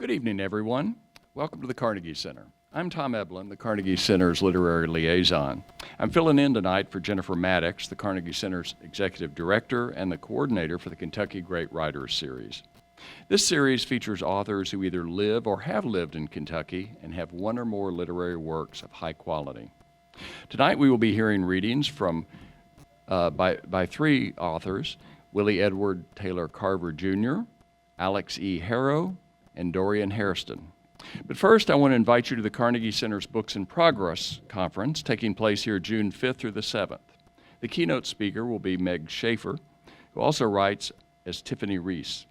Good evening, everyone. Welcome to the Carnegie Center. I'm Tom Eblin, the Carnegie Center's literary liaison. I'm filling in tonight for Jennifer Maddox, the Carnegie Center's executive director and the coordinator for the Kentucky Great Writers series. This series features authors who either live or have lived in Kentucky and have one or more literary works of high quality. Tonight we will be hearing readings from by three authors: Willie Edward Taylor Carver Jr., Alex E. Harrow, and Dorian Hairston. But first, I want to invite you to the Carnegie Center's Books in Progress conference taking place here June 5th through the 7th. The keynote speaker will be Meg Schaefer, who also writes as Tiffany Reese.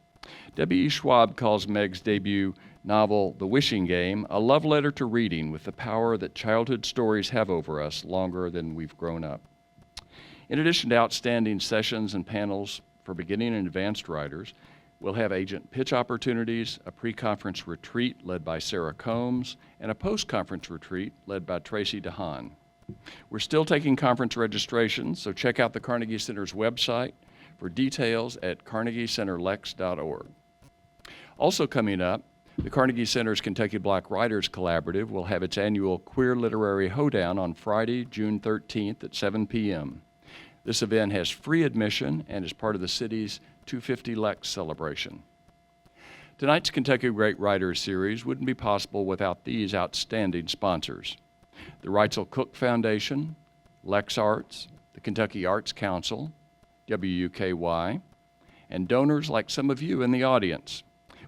W.E. Schwab calls Meg's debut novel, The Wishing Game, a love letter to reading with the power that childhood stories have over us longer than we've grown up. In addition to outstanding sessions and panels for beginning and advanced writers, we'll have agent pitch opportunities, a pre-conference retreat led by Sarah Combs, and a post-conference retreat led by Tracy DeHaan. We're still taking conference registrations, so check out the Carnegie Center's website for details at carnegiecenterlex.org. Also coming up, the Carnegie Center's Kentucky Black Writers Collaborative will have its annual Queer Literary Hoedown on Friday, June 13th at 7 p.m. This event has free admission and is part of the city's 250 Lex celebration. Tonight's Kentucky Great Writers series wouldn't be possible without these outstanding sponsors: the Reitzel Cook Foundation, Lex Arts, the Kentucky Arts Council, WUKY, and donors like some of you in the audience.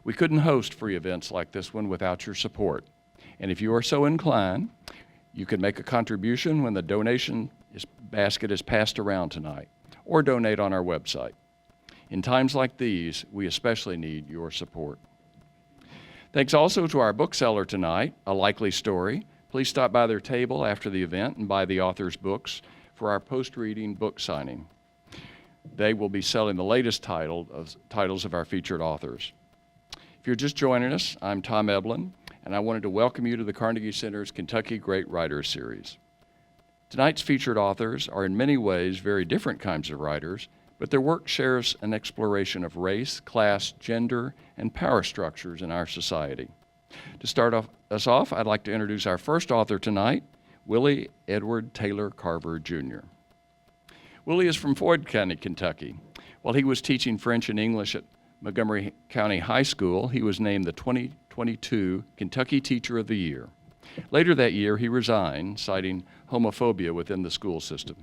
We couldn't host free events like this one without your support. And if you are so inclined, you can make a contribution when the donation basket is passed around tonight, or donate on our website. In times like these, we especially need your support. Thanks also to our bookseller tonight, A Likely Story. Please stop by their table after the event and buy the author's books for our post-reading book signing. They will be selling the latest titles of our featured authors. If you're just joining us, I'm Tom Eblin, and I wanted to welcome you to the Carnegie Center's Kentucky Great Writers series. Tonight's featured authors are in many ways very different kinds of writers, but their work shares an exploration of race, class, gender, and power structures in our society. To start us off, I'd like to introduce our first author tonight, Willie Edward Taylor Carver Jr. Willie is from Floyd County, Kentucky. While he was teaching French and English at Montgomery County High School, he was named the 2022 Kentucky Teacher of the Year. Later that year, he resigned, citing homophobia within the school system.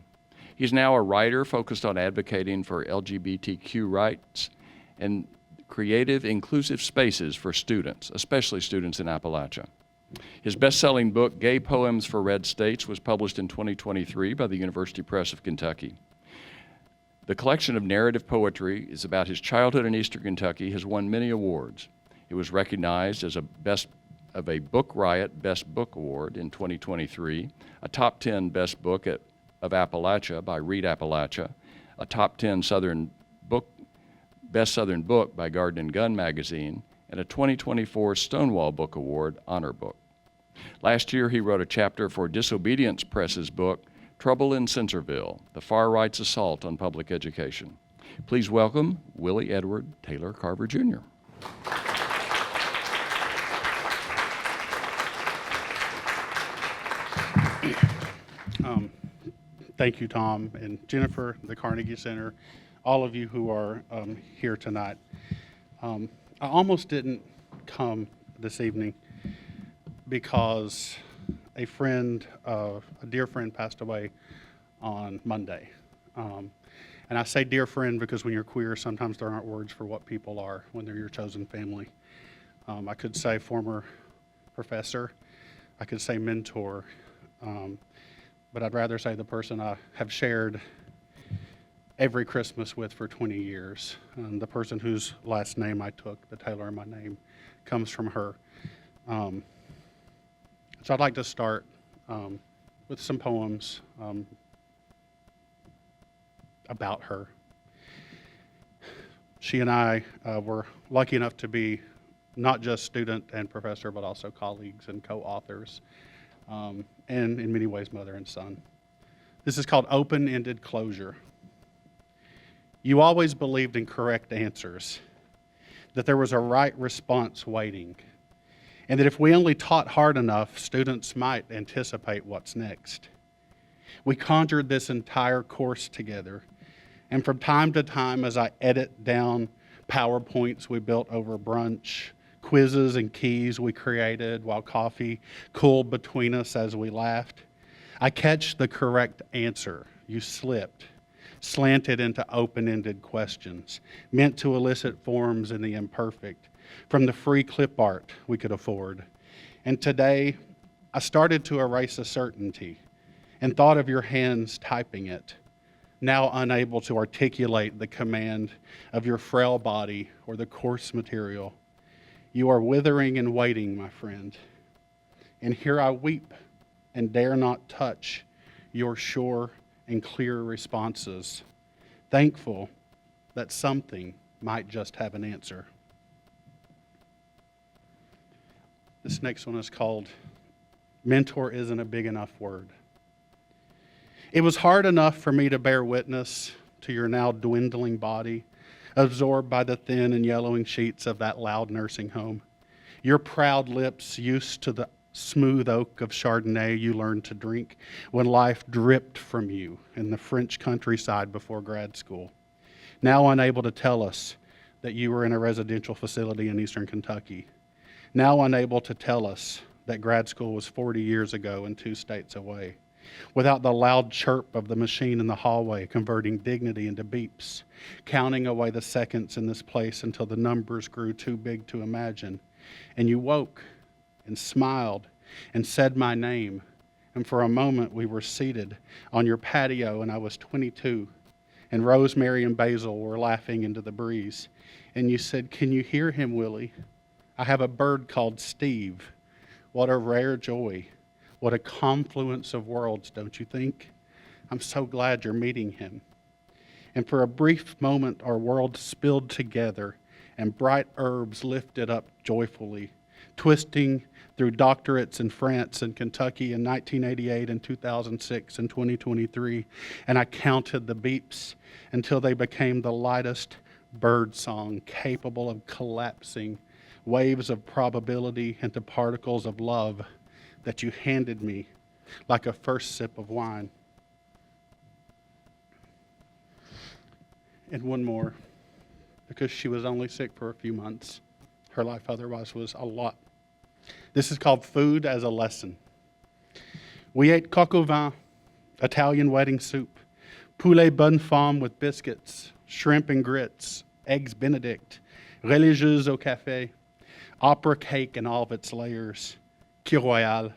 He's now a writer focused on advocating for LGBTQ rights and creative, inclusive spaces for students, especially students in Appalachia. His best-selling book, Gay Poems for Red States, was published in 2023 by the University Press of Kentucky. The collection of narrative poetry is about his childhood in Eastern Kentucky, has won many awards. It was recognized as a Book Riot Best Book Award in 2023, a top 10 Best Book of Appalachia by Read Appalachia, a top 10 Best Southern Book by Garden and Gun magazine, and a 2024 Stonewall Book Award Honor Book. Last year, he wrote a chapter for Disobedience Press's book, Trouble in Censorville, The Far Right's Assault on Public Education. Please welcome Willie Edward Taylor Carver Jr. Thank you, Tom and Jennifer, the Carnegie Center, all of you who are here tonight. I almost didn't come this evening because a dear friend passed away on Monday. And I say dear friend because when you're queer, sometimes there aren't words for what people are when they're your chosen family. I could say former professor, I could say mentor, but I'd rather say the person I have shared every Christmas with for 20 years. The person whose last name I took, the Taylor in my name, comes from her. So I'd like to start with some poems about her. She and I were lucky enough to be not just student and professor, but also colleagues and co-authors, and in many ways, mother and son. This is called Open-Ended Closure. You always believed in correct answers, that there was a right response waiting, and that if we only taught hard enough, students might anticipate what's next. We conjured this entire course together, and from time to time, as I edit down PowerPoints we built over brunch, quizzes and keys we created while coffee cooled between us as we laughed, I catch the correct answer. You slipped, slanted into open-ended questions, meant to elicit forms in the imperfect, from the free clip art we could afford. And today, I started to erase a certainty and thought of your hands typing it, now unable to articulate the command of your frail body or the coarse material. You are withering and waiting, my friend. And here I weep and dare not touch your sure and clear responses, thankful that something might just have an answer. This next one is called Mentor Isn't a Big Enough Word. It was hard enough for me to bear witness to your now dwindling body, absorbed by the thin and yellowing sheets of that loud nursing home. Your proud lips used to the smooth oak of Chardonnay you learned to drink when life dripped from you in the French countryside before grad school. Now unable to tell us that you were in a residential facility in eastern Kentucky. Now unable to tell us that grad school was 40 years ago and 2 states away. Without the loud chirp of the machine in the hallway converting dignity into beeps, counting away the seconds in this place until the numbers grew too big to imagine. And you woke and smiled and said my name, and for a moment we were seated on your patio and I was 22, and Rosemary and Basil were laughing into the breeze. And you said, "Can you hear him, Willie? I have a bird called Steve." What a rare joy. What a confluence of worlds, don't you think? I'm so glad you're meeting him. And for a brief moment, our worlds spilled together and bright herbs lifted up joyfully, twisting through doctorates in France and Kentucky in 1988 and 2006 and 2023. And I counted the beeps until they became the lightest bird song capable of collapsing waves of probability into particles of love that you handed me like a first sip of wine. And one more, because she was only sick for a few months. Her life otherwise was a lot. This is called Food as a Lesson. We ate coq au vin, Italian wedding soup, poulet bonne femme with biscuits, shrimp and grits, eggs Benedict, religieuse au café, opera cake in all of its layers, Kir Royale,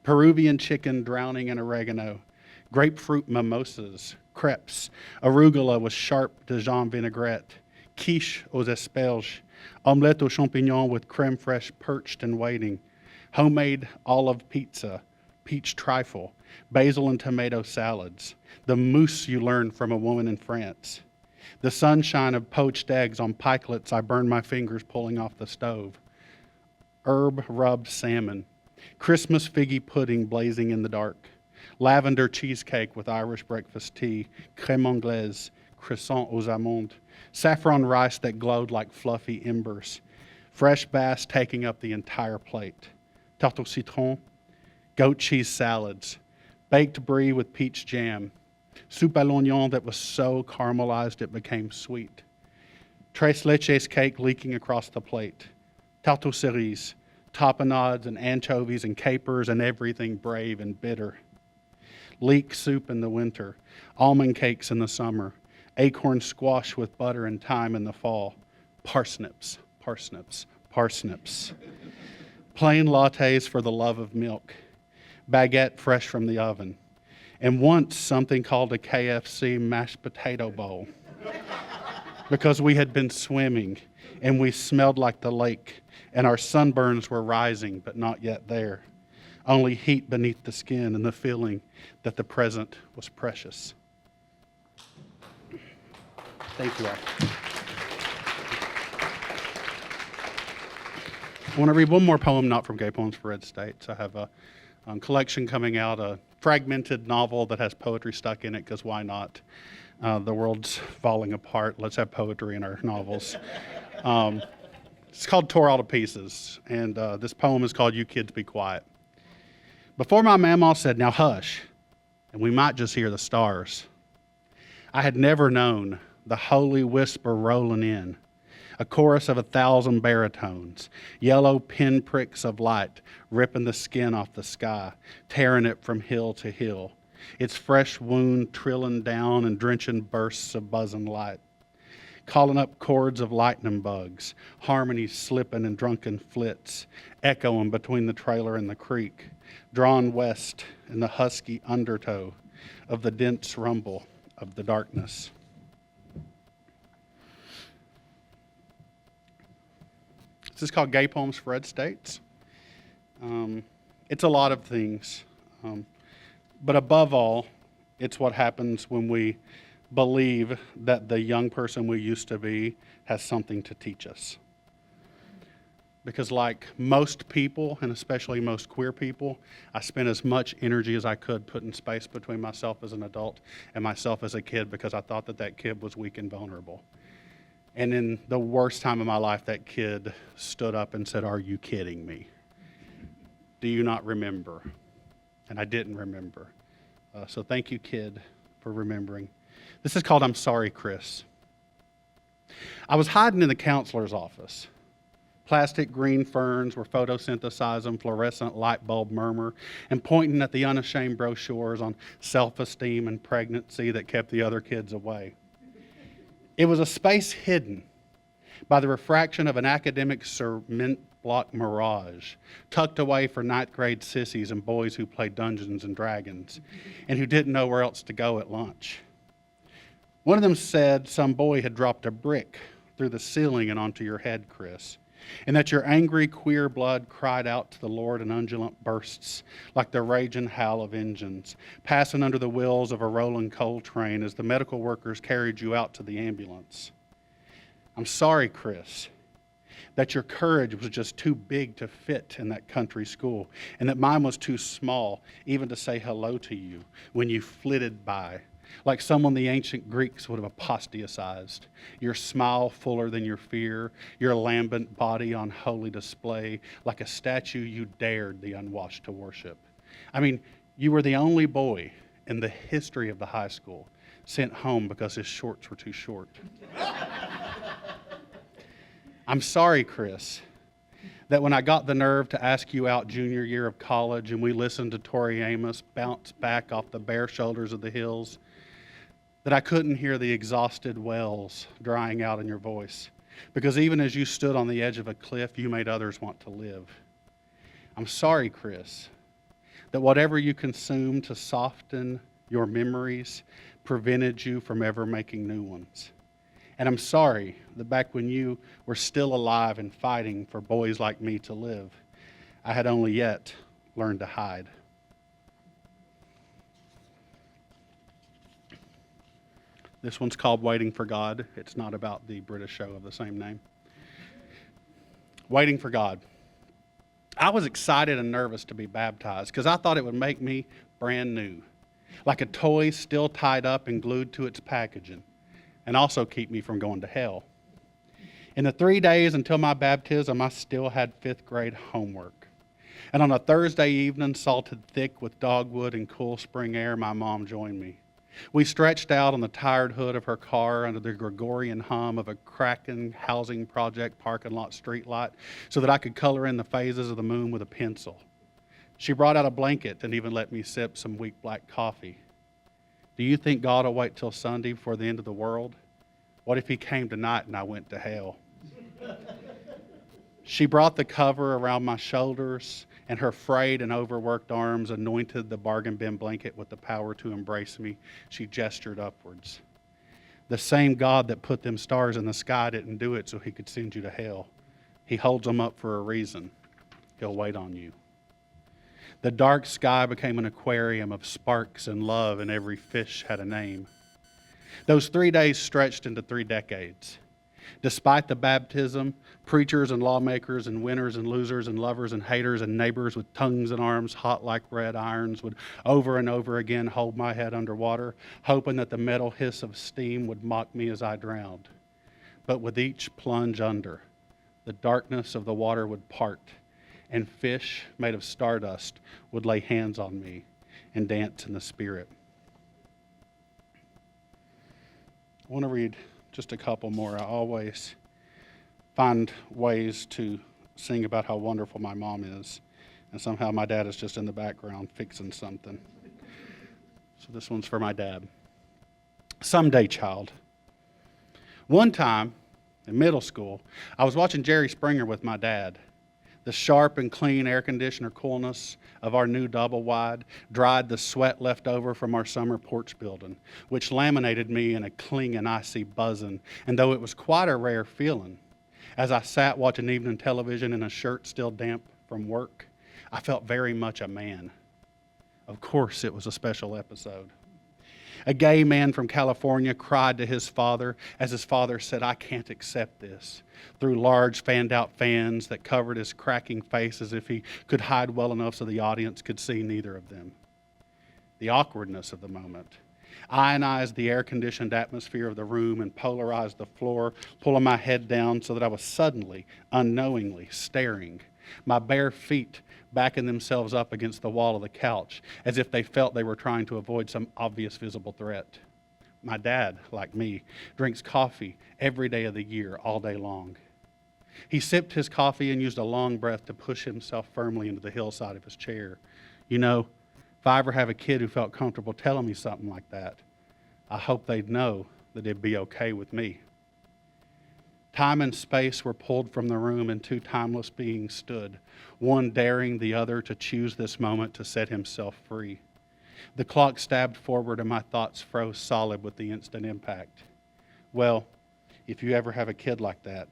Peruvian chicken drowning in oregano, grapefruit mimosas, crepes, arugula with sharp Dijon vinaigrette, quiche aux asperges, omelette aux champignons with creme fraiche perched and waiting, homemade olive pizza, peach trifle, basil and tomato salads, the mousse you learned from a woman in France, the sunshine of poached eggs on pikelets I burned my fingers pulling off the stove, herb-rubbed salmon, Christmas figgy pudding blazing in the dark, lavender cheesecake with Irish breakfast tea, crème anglaise, croissant aux amandes, saffron rice that glowed like fluffy embers, fresh bass taking up the entire plate, tarte au citron, goat cheese salads, baked brie with peach jam, soupe à l'oignon that was so caramelized it became sweet, tres leches cake leaking across the plate, tarte aux cerises, tapenades and anchovies and capers and everything brave and bitter. Leek soup in the winter, almond cakes in the summer, acorn squash with butter and thyme in the fall, parsnips, parsnips, parsnips. Plain lattes for the love of milk, baguette fresh from the oven, and once something called a KFC mashed potato bowl because we had been swimming and we smelled like the lake and our sunburns were rising but not yet there. Only heat beneath the skin and the feeling that the present was precious. Thank you all. I want to read one more poem, not from Gay Poems for Red States. I have a collection coming out, a fragmented novel that has poetry stuck in it, because why not? The world's falling apart. Let's have poetry in our novels. It's called Tore All to Pieces, and this poem is called You Kids Be Quiet. Before my mamaw said, now hush, and we might just hear the stars, I had never known the holy whisper rolling in, a chorus of 1,000 baritones, yellow pinpricks of light ripping the skin off the sky, tearing it from hill to hill, its fresh wound trilling down and drenching bursts of buzzing light, calling up chords of lightning bugs, harmonies slipping in drunken flits, echoing between the trailer and the creek, drawn west in the husky undertow of the dense rumble of the darkness. This is called Gay Poems for Red States. It's a lot of things, but above all, it's what happens when we believe that the young person we used to be has something to teach us. Because like most people, and especially most queer people, I spent as much energy as I could putting space between myself as an adult and myself as a kid because I thought that that kid was weak and vulnerable. And in the worst time of my life, that kid stood up and said, "Are you kidding me? Do you not remember?" And I didn't remember. So thank you, kid, for remembering. This is called I'm Sorry, Chris. I was hiding in the counselor's office. Plastic green ferns were photosynthesizing fluorescent light bulb murmur and pointing at the unashamed brochures on self-esteem and pregnancy that kept the other kids away. It was a space hidden by the refraction of an academic cement block mirage, tucked away for ninth grade sissies and boys who played Dungeons and Dragons and who didn't know where else to go at lunch. One of them said some boy had dropped a brick through the ceiling and onto your head, Chris, and that your angry queer blood cried out to the Lord in undulant bursts like the raging howl of engines, passing under the wheels of a rolling coal train as the medical workers carried you out to the ambulance. I'm sorry, Chris, that your courage was just too big to fit in that country school, and that mine was too small even to say hello to you when you flitted by, like someone the ancient Greeks would have apostatized, your smile fuller than your fear, your lambent body on holy display, like a statue you dared the unwashed to worship. I mean, you were the only boy in the history of the high school sent home because his shorts were too short. I'm sorry, Chris, that when I got the nerve to ask you out junior year of college and we listened to Tori Amos bounce back off the bare shoulders of the hills, that I couldn't hear the exhausted wells drying out in your voice, because even as you stood on the edge of a cliff, you made others want to live. I'm sorry, Chris, that whatever you consumed to soften your memories prevented you from ever making new ones. And I'm sorry that back when you were still alive and fighting for boys like me to live, I had only yet learned to hide. This one's called Waiting for God. It's not about the British show of the same name. Waiting for God. I was excited and nervous to be baptized because I thought it would make me brand new, like a toy still tied up and glued to its packaging, and also keep me from going to hell. In the 3 days until my baptism, I still had 5th grade homework. And on a Thursday evening, salted thick with dogwood and cool spring air, my mom joined me. We stretched out on the tired hood of her car under the Gregorian hum of a cracking housing project parking lot streetlight so that I could color in the phases of the moon with a pencil. She brought out a blanket and even let me sip some weak black coffee. Do you think God will wait till Sunday before the end of the world? What if he came tonight and I went to hell? She brought the cover around my shoulders, and her frayed and overworked arms anointed the bargain bin blanket with the power to embrace me. She gestured upwards. The same God that put them stars in the sky didn't do it so he could send you to hell. He holds them up for a reason. He'll wait on you. The dark sky became an aquarium of sparks and love, and every fish had a name. Those 3 days stretched into 3 decades. Despite the baptism, preachers and lawmakers and winners and losers and lovers and haters and neighbors with tongues and arms hot like red irons would over and over again hold my head underwater, hoping that the metal hiss of steam would mock me as I drowned. But with each plunge under, the darkness of the water would part, and fish made of stardust would lay hands on me and dance in the Spirit. I want to read just a couple more. I always find ways to sing about how wonderful my mom is, and somehow my dad is just in the background fixing something. So this one's for my dad. Someday, child. One time in middle school, I was watching Jerry Springer with my dad. The sharp and clean air conditioner coolness of our new double wide dried the sweat left over from our summer porch building, which laminated me in a clinging, icy buzzing, and though it was quite a rare feeling, as I sat watching evening television in a shirt still damp from work, I felt very much a man. Of course, it was a special episode. A gay man from California cried to his father as his father said, "I can't accept this," through large fanned-out fans that covered his cracking face as if he could hide well enough so the audience could see neither of them. The awkwardness of the moment ionized the air-conditioned atmosphere of the room and polarized the floor, pulling my head down so that I was suddenly, unknowingly staring, my bare feet backing themselves up against the wall of the couch, as if they felt they were trying to avoid some obvious visible threat. My dad, like me, drinks coffee every day of the year, all day long. He sipped his coffee and used a long breath to push himself firmly into the hillside of his chair. You know, if I ever have a kid who felt comfortable telling me something like that, I hope they'd know that it'd be okay with me. Time and space were pulled from the room and two timeless beings stood, one daring the other to choose this moment to set himself free. The clock stabbed forward and my thoughts froze solid with the instant impact. Well, if you ever have a kid like that,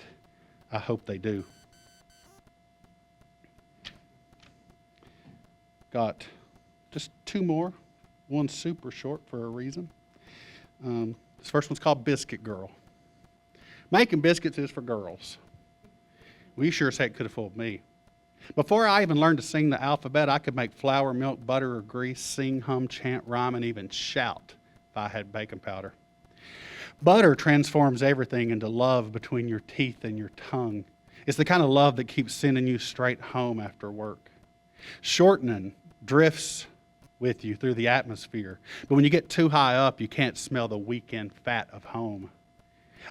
I hope they do. Got just two more. One's super short for a reason. This first one's called Biscuit Girl. Making biscuits is for girls. Well, you sure as heck could have fooled me. Before I even learned to sing the alphabet, I could make flour, milk, butter, or grease, sing, hum, chant, rhyme, and even shout if I had baking powder. Butter transforms everything into love between your teeth and your tongue. It's the kind of love that keeps sending you straight home after work. Shortening drifts with you through the atmosphere, but when you get too high up, you can't smell the weekend fat of home.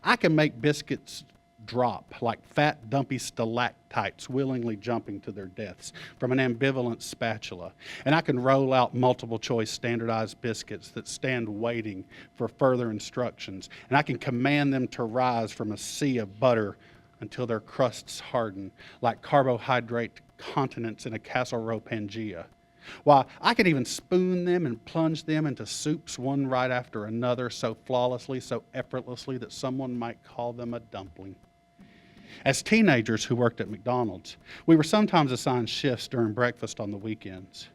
I can make biscuits drop like fat, dumpy stalactites willingly jumping to their deaths from an ambivalent spatula. And I can roll out multiple choice standardized biscuits that stand waiting for further instructions. And I can command them to rise from a sea of butter until their crusts harden like carbohydrate continents in a Castle Row Pangea. Why, I can even spoon them and plunge them into soups one right after another so flawlessly, so effortlessly that someone might call them a dumpling. As teenagers who worked at McDonald's, we were sometimes assigned shifts during breakfast on the weekends.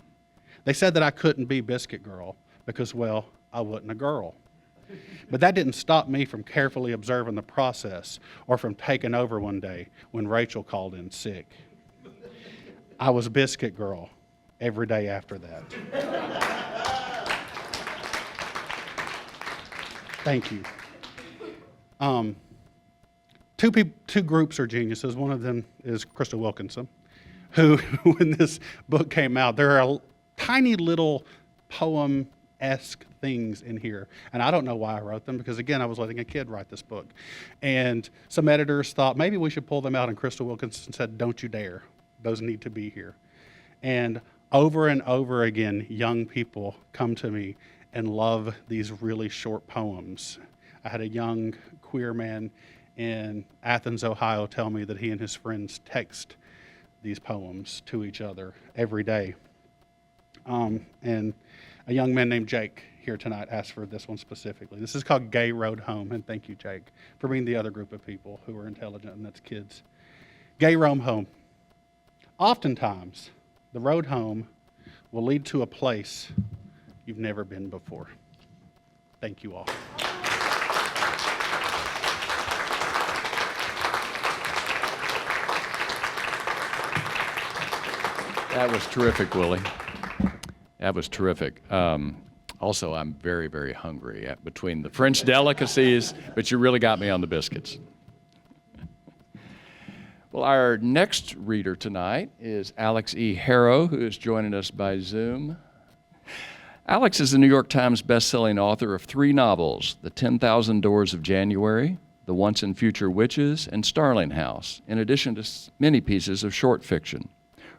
They said that I couldn't be Biscuit Girl because, well, I wasn't a girl. But that didn't stop me from carefully observing the process or from taking over one day when Rachel called in sick. I was Biscuit Girl every day after that. Thank you. Two groups are geniuses. One of them is Crystal Wilkinson, who, when this book came out, there are tiny little poem-esque things in here. And I don't know why I wrote them, because again, I was letting a kid write this book. And some editors thought maybe we should pull them out, and Crystal Wilkinson said, "Don't you dare. Those need to be here." And over and over again, young people come to me and love these really short poems. I had a young queer man in Athens, Ohio, tell me that he and his friends text these poems to each other every day. And a young man named Jake here tonight asked for this one specifically. This is called Gay Road Home, and thank you, Jake, for being the other group of people who are intelligent, and that's kids. Gay Road Home. Oftentimes, the road home will lead to a place you've never been before. Thank you all. That was terrific, Willie. That was terrific. Also, I'm very, very hungry between the French delicacies, but you really got me on the biscuits. Well, our next reader tonight is Alex E. Harrow, who is joining us by Zoom. Alex is the New York Times bestselling author of 3 novels, The 10,000 Doors of January, The Once and Future Witches, and Starling House, in addition to many pieces of short fiction.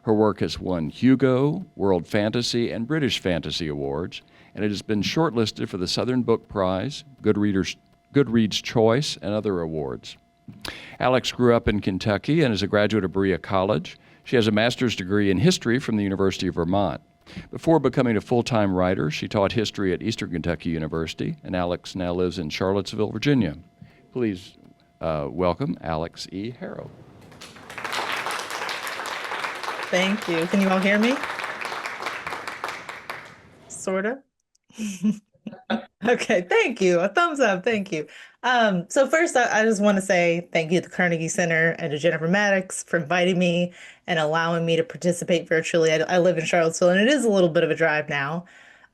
Her work has won Hugo, World Fantasy, and British Fantasy Awards, and it has been shortlisted for the Southern Book Prize, Goodreads Choice, and other awards. Alex grew up in Kentucky and is a graduate of Berea College. She has a master's degree in history from the University of Vermont. Before becoming a full-time writer, she taught history at Eastern Kentucky University, and Alex now lives in Charlottesville, Virginia. Please welcome Alex E. Harrow. Thank you. Can you all hear me? Sort of. Okay, thank you. A thumbs up. Thank you. So first, I just want to say thank you to the Carnegie Center and to Jennifer Maddox for inviting me and allowing me to participate virtually. I live in Charlottesville, and it is a little bit of a drive now.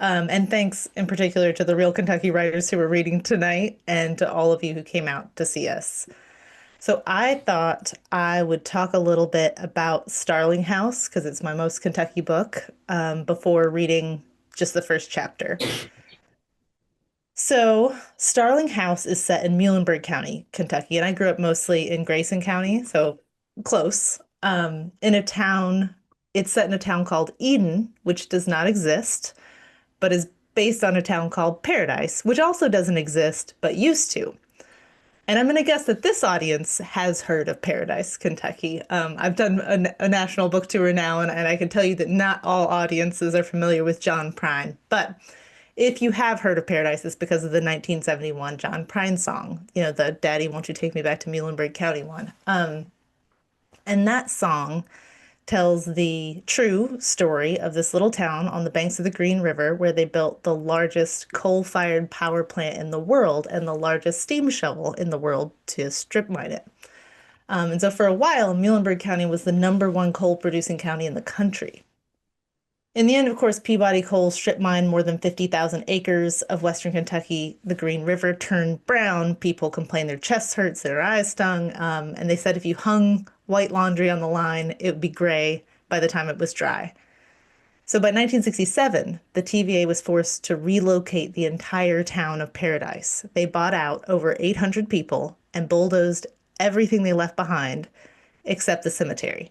And thanks in particular to the Real Kentucky writers who are reading tonight and to all of you who came out to see us. So I thought I would talk a little bit about Starling House because it's my most Kentucky book before reading just the first chapter. So Starling House is set in Muhlenberg County, Kentucky, and I grew up mostly in Grayson County, so close. It's set in a town called Eden, which does not exist, but is based on a town called Paradise, which also doesn't exist, but used to. And I'm going to guess that this audience has heard of Paradise, Kentucky. I've done a national book tour now, and I can tell you that not all audiences are familiar with John Prine. But if you have heard of Paradise, it's because of the 1971 John Prine song, the Daddy, Won't You Take Me Back to Muhlenberg County one. And that song tells the true story of this little town on the banks of the Green River where they built the largest coal-fired power plant in the world and the largest steam shovel in the world to strip mine it. And so for a while, Muhlenberg County was the #1 coal-producing county in the country. In the end, of course, Peabody Coal strip mined more than 50,000 acres of western Kentucky. The Green River turned brown. People complained their chests hurts, their eyes stung, and they said if you hung white laundry on the line, it would be gray by the time it was dry. So by 1967, the TVA was forced to relocate the entire town of Paradise. They bought out over 800 people and bulldozed everything they left behind except the cemetery.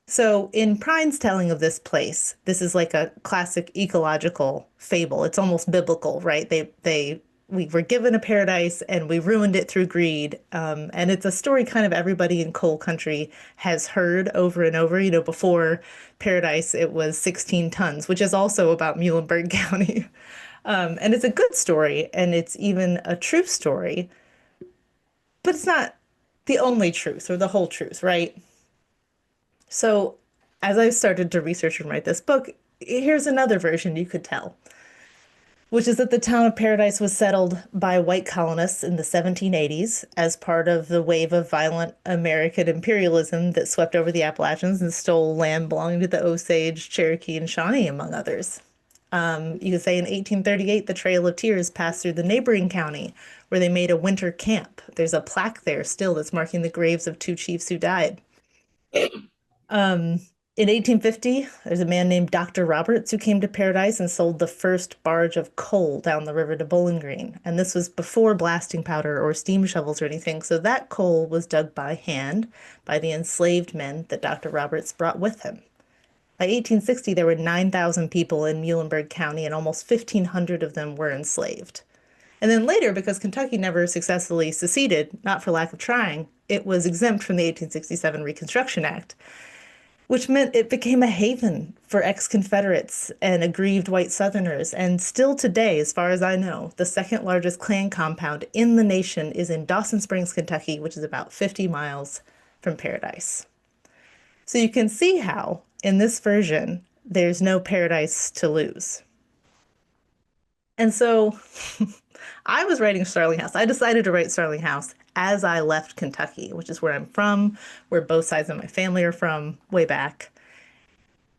So in Prine's telling of this place, this is like a classic ecological fable. It's almost biblical, right? We were given a paradise and we ruined it through greed. And it's a story kind of everybody in coal country has heard over and over. Before Paradise, it was 16 tons, which is also about Muhlenberg County. And it's a good story, and it's even a true story, but it's not the only truth or the whole truth, right? So as I started to research and write this book, here's another version you could tell, which is that the town of Paradise was settled by white colonists in the 1780s as part of the wave of violent American imperialism that swept over the Appalachians and stole land belonging to the Osage, Cherokee, and Shawnee, among others. You could say in 1838, the Trail of Tears passed through the neighboring county where they made a winter camp. There's a plaque there still that's marking the graves of 2 chiefs who died. In 1850, there's a man named Dr. Roberts who came to Paradise and sold the first barge of coal down the river to Bowling Green. And this was before blasting powder or steam shovels or anything. So that coal was dug by hand by the enslaved men that Dr. Roberts brought with him. By 1860, there were 9,000 people in Muhlenberg County, and almost 1,500 of them were enslaved. And then later, because Kentucky never successfully seceded, not for lack of trying, it was exempt from the 1867 Reconstruction Act, which meant it became a haven for ex-Confederates and aggrieved white Southerners. And still today, as far as I know, the second largest Klan compound in the nation is in Dawson Springs, Kentucky, which is about 50 miles from Paradise. So you can see how, in this version, there's no paradise to lose. And so I was writing Starling House. I decided to write Starling House as I left Kentucky, which is where I'm from, where both sides of my family are from way back.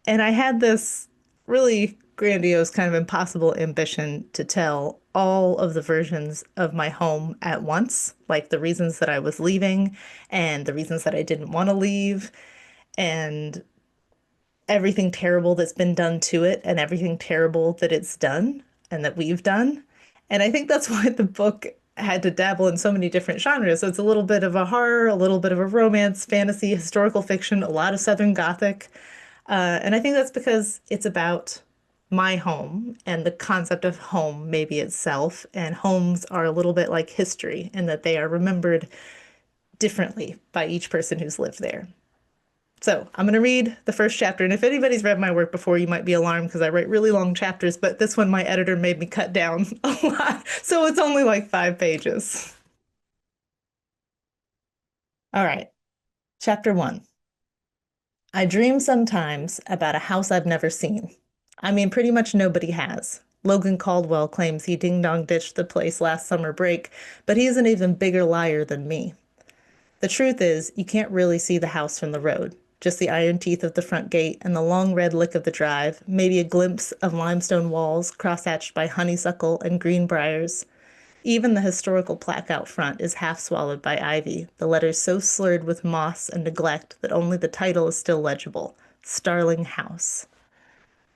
And I had this really grandiose, kind of impossible ambition to tell all of the versions of my home at once, like the reasons that I was leaving and the reasons that I didn't want to leave and everything terrible that's been done to it and everything terrible that it's done and that we've done. And I think that's why the book had to dabble in so many different genres. So it's a little bit of a horror, a little bit of a romance, fantasy, historical fiction, a lot of Southern Gothic. And I think that's because it's about my home and the concept of home maybe itself. And homes are a little bit like history in that they are remembered differently by each person who's lived there. So I'm going to read the first chapter. And if anybody's read my work before, you might be alarmed because I write really long chapters, but this one my editor made me cut down a lot. So it's only like 5 pages. All right. Chapter 1. I dream sometimes about a house I've never seen. I mean, pretty much nobody has. Logan Caldwell claims he ding-dong ditched the place last summer break, but he's an even bigger liar than me. The truth is, you can't really see the house from the road. Just the iron teeth of the front gate and the long red lick of the drive, maybe a glimpse of limestone walls cross-hatched by honeysuckle and greenbriers. Even the historical plaque out front is half swallowed by ivy, the letters so slurred with moss and neglect that only the title is still legible, Starling House.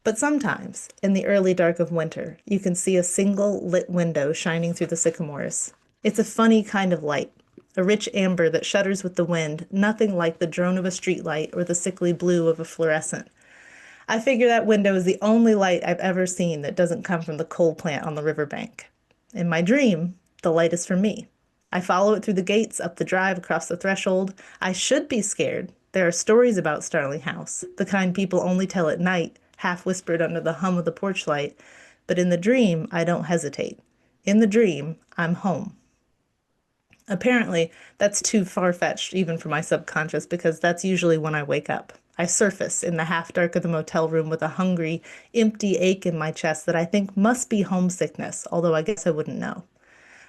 But sometimes, in the early dark of winter, you can see a single lit window shining through the sycamores. It's a funny kind of light, a rich amber that shudders with the wind, nothing like the drone of a streetlight or the sickly blue of a fluorescent. I figure that window is the only light I've ever seen that doesn't come from the coal plant on the riverbank. In my dream, the light is for me. I follow it through the gates, up the drive, across the threshold. I should be scared. There are stories about Starling House, the kind people only tell at night, half whispered under the hum of the porch light. But in the dream, I don't hesitate. In the dream, I'm home. Apparently, that's too far-fetched even for my subconscious because that's usually when I wake up. I surface in the half-dark of the motel room with a hungry, empty ache in my chest that I think must be homesickness, although I guess I wouldn't know.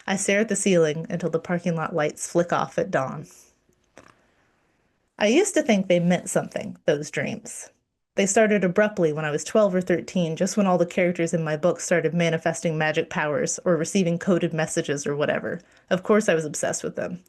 I stare at the ceiling until the parking lot lights flick off at dawn. I used to think they meant something, those dreams. They started abruptly when I was 12 or 13, just when all the characters in my book started manifesting magic powers or receiving coded messages or whatever. Of course I was obsessed with them.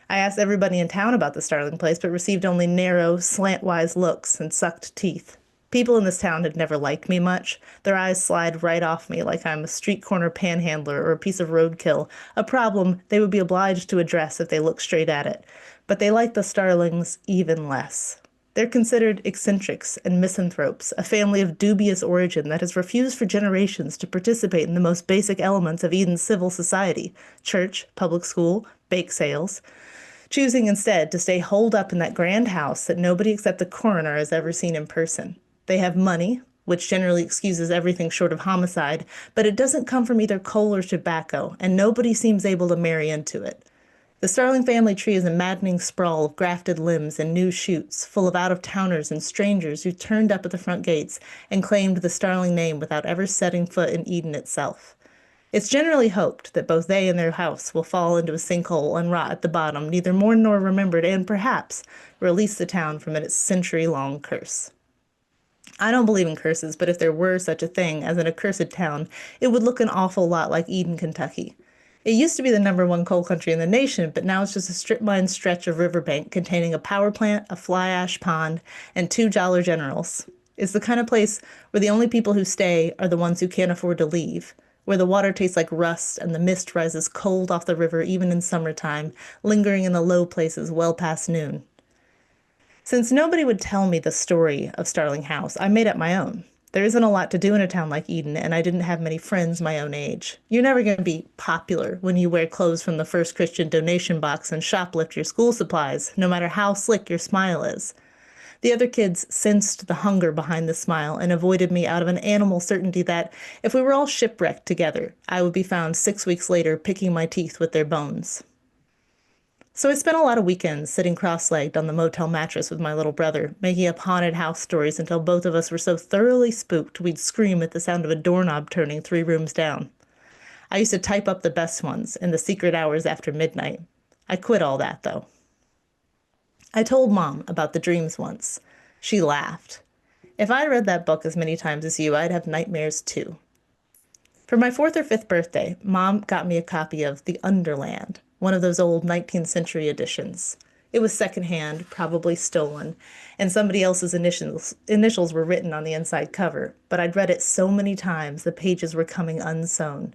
I asked everybody in town about the Starling place, but received only narrow, slant-wise looks and sucked teeth. People in this town had never liked me much. Their eyes slide right off me like I'm a street corner panhandler or a piece of roadkill, a problem they would be obliged to address if they looked straight at it. But they like the Starlings even less. They're considered eccentrics and misanthropes, a family of dubious origin that has refused for generations to participate in the most basic elements of Eden's civil society: church, public school, bake sales, choosing instead to stay holed up in that grand house that nobody except the coroner has ever seen in person. They have money, which generally excuses everything short of homicide, but it doesn't come from either coal or tobacco, and nobody seems able to marry into it. The Starling family tree is a maddening sprawl of grafted limbs and new shoots, full of out-of-towners and strangers who turned up at the front gates and claimed the Starling name without ever setting foot in Eden itself. It's generally hoped that both they and their house will fall into a sinkhole and rot at the bottom, neither mourned nor remembered, and perhaps release the town from its century-long curse. I don't believe in curses, but if there were such a thing as an accursed town, it would look an awful lot like Eden, Kentucky. It used to be the #1 coal country in the nation, but now it's just a strip-mine stretch of riverbank containing a power plant, a fly ash pond, and 2 Dollar Generals. It's the kind of place where the only people who stay are the ones who can't afford to leave, where the water tastes like rust and the mist rises cold off the river even in summertime, lingering in the low places well past noon. Since nobody would tell me the story of Starling House, I made up my own. There isn't a lot to do in a town like Eden, and I didn't have many friends my own age. You're never going to be popular when you wear clothes from the First Christian donation box and shoplift your school supplies, no matter how slick your smile is. The other kids sensed the hunger behind the smile and avoided me out of an animal certainty that, if we were all shipwrecked together, I would be found 6 weeks later picking my teeth with their bones. So I spent a lot of weekends sitting cross-legged on the motel mattress with my little brother, making up haunted house stories until both of us were so thoroughly spooked we'd scream at the sound of a doorknob turning 3 rooms down. I used to type up the best ones in the secret hours after midnight. I quit all that, though. I told Mom about the dreams once. She laughed. If I read that book as many times as you, I'd have nightmares too. For my fourth or fifth birthday, Mom got me a copy of The Underland, one of those old 19th century editions. It was secondhand, probably stolen, and somebody else's initials were written on the inside cover, but I'd read it so many times the pages were coming unsewn.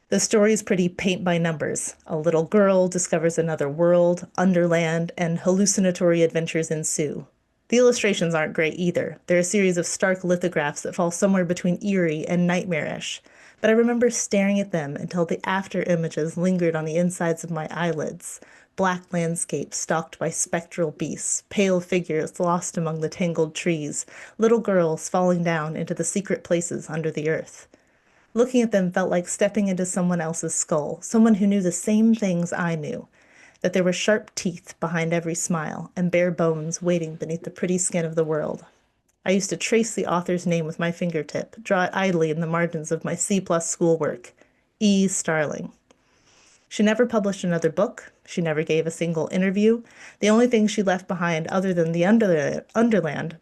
The story's pretty paint by numbers. A little girl discovers another world, Underland, and hallucinatory adventures ensue. The illustrations aren't great either. They're a series of stark lithographs that fall somewhere between eerie and nightmarish. But I remember staring at them until the after images lingered on the insides of my eyelids. Black landscapes stalked by spectral beasts, pale figures lost among the tangled trees, little girls falling down into the secret places under the earth. Looking at them felt like stepping into someone else's skull, someone who knew the same things I knew, that there were sharp teeth behind every smile and bare bones waiting beneath the pretty skin of the world. I used to trace the author's name with my fingertip, draw it idly in the margins of my C+ schoolwork. E. Starling. She never published another book. She never gave a single interview. The only thing she left behind other than the Underland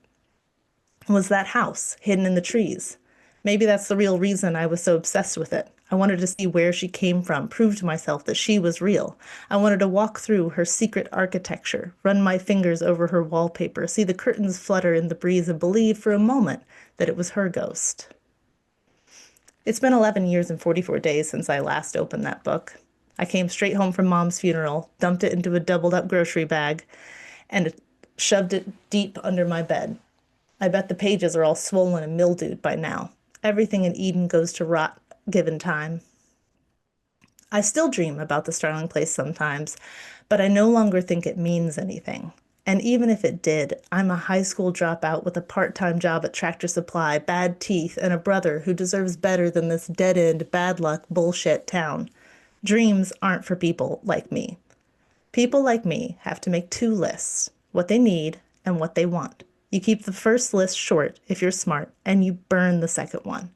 was that house hidden in the trees. Maybe that's the real reason I was so obsessed with it. I wanted to see where she came from, prove to myself that she was real. I wanted to walk through her secret architecture, run my fingers over her wallpaper, see the curtains flutter in the breeze, and believe for a moment that it was her ghost. It's been 11 years and 44 days since I last opened that book. I came straight home from Mom's funeral, dumped it into a doubled-up grocery bag, and shoved it deep under my bed. I bet the pages are all swollen and mildewed by now. Everything in Eden goes to rot given time. I still dream about the Starling place sometimes, but I no longer think it means anything. And even if it did, I'm a high school dropout with a part-time job at Tractor Supply, bad teeth, and a brother who deserves better than this dead-end, bad luck bullshit town. Dreams aren't for people like me. People like me have to make 2 lists, what they need and what they want. You keep the first list short if you're smart, and you burn the second one.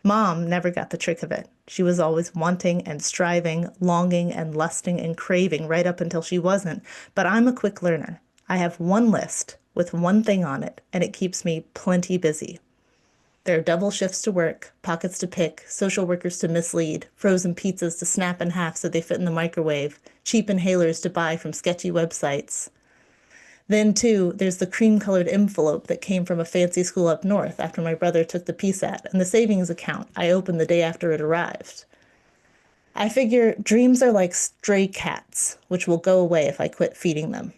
Mom never got the trick of it. She was always wanting and striving, longing and lusting and craving right up until she wasn't. But I'm a quick learner. I have 1 list with 1 thing on it, and it keeps me plenty busy. There are double shifts to work, pockets to pick, social workers to mislead, frozen pizzas to snap in half so they fit in the microwave, cheap inhalers to buy from sketchy websites. Then, too, there's the cream-colored envelope that came from a fancy school up north after my brother took the PSAT, and the savings account I opened the day after it arrived. I figure dreams are like stray cats, which will go away if I quit feeding them.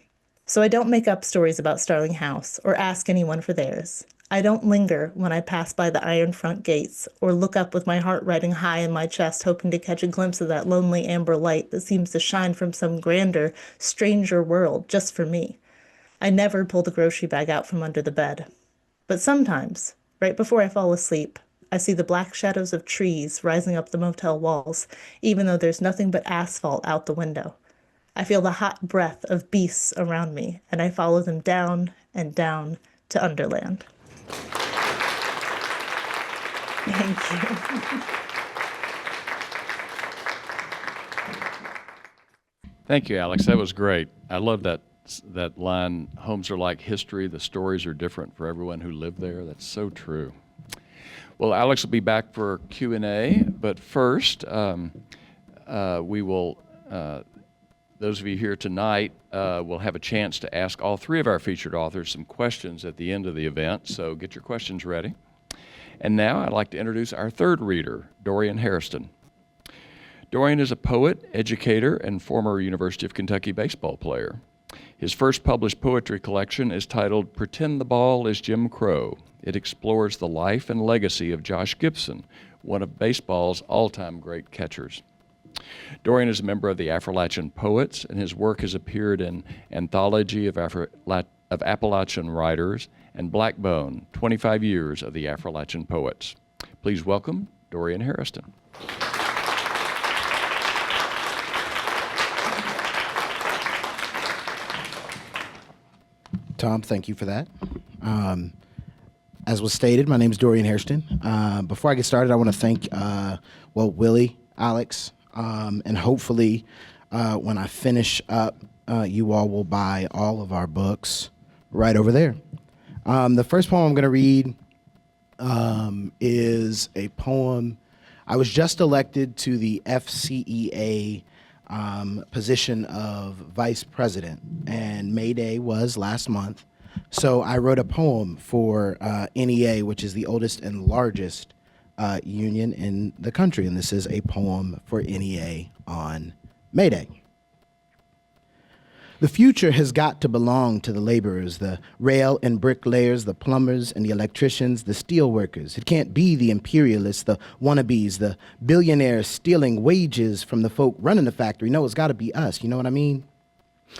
So I don't make up stories about Starling House or ask anyone for theirs. I don't linger when I pass by the iron front gates or look up with my heart riding high in my chest hoping to catch a glimpse of that lonely amber light that seems to shine from some grander, stranger world just for me. I never pull the grocery bag out from under the bed. But sometimes, right before I fall asleep, I see the black shadows of trees rising up the motel walls, even though there's nothing but asphalt out the window. I feel the hot breath of beasts around me, and I follow them down and down to Underland. Thank you. Thank you, Alex. That was great. I love that line, homes are like history, the stories are different for everyone who lived there. That's so true. Well, Alex will be back for Q&A, but first, we will, those of you here tonight will have a chance to ask all 3 of our featured authors some questions at the end of the event, so get your questions ready. And now I'd like to introduce our 3rd reader, Dorian Hairston. Dorian is a poet, educator, and former University of Kentucky baseball player. His first published poetry collection is titled Pretend the Ball is Jim Crow. It explores the life and legacy of Josh Gibson, one of baseball's all-time great catchers. Dorian is a member of the Appalachian Poets, and his work has appeared in Anthology of Appalachian Writers and Blackbone, 25 Years of the Appalachian Poets. Please welcome Dorian Hairston. Tom, thank you for that. As was stated, my name is Dorian Hairston. Before I get started, I want to thank, Willie, Alex, and hopefully when I finish up, you all will buy all of our books right over there. The first poem I'm going to read is a poem I was just elected to the FCEA position of vice president, and May Day was last month. So I wrote a poem for NEA, which is the oldest and largest union in the country, and this is a poem for NEA on May Day. The future has got to belong to the laborers, the rail and bricklayers, the plumbers and the electricians, the steel workers. It can't be the imperialists, the wannabes, the billionaires stealing wages from the folk running the factory. No, it's got to be us. You know what I mean?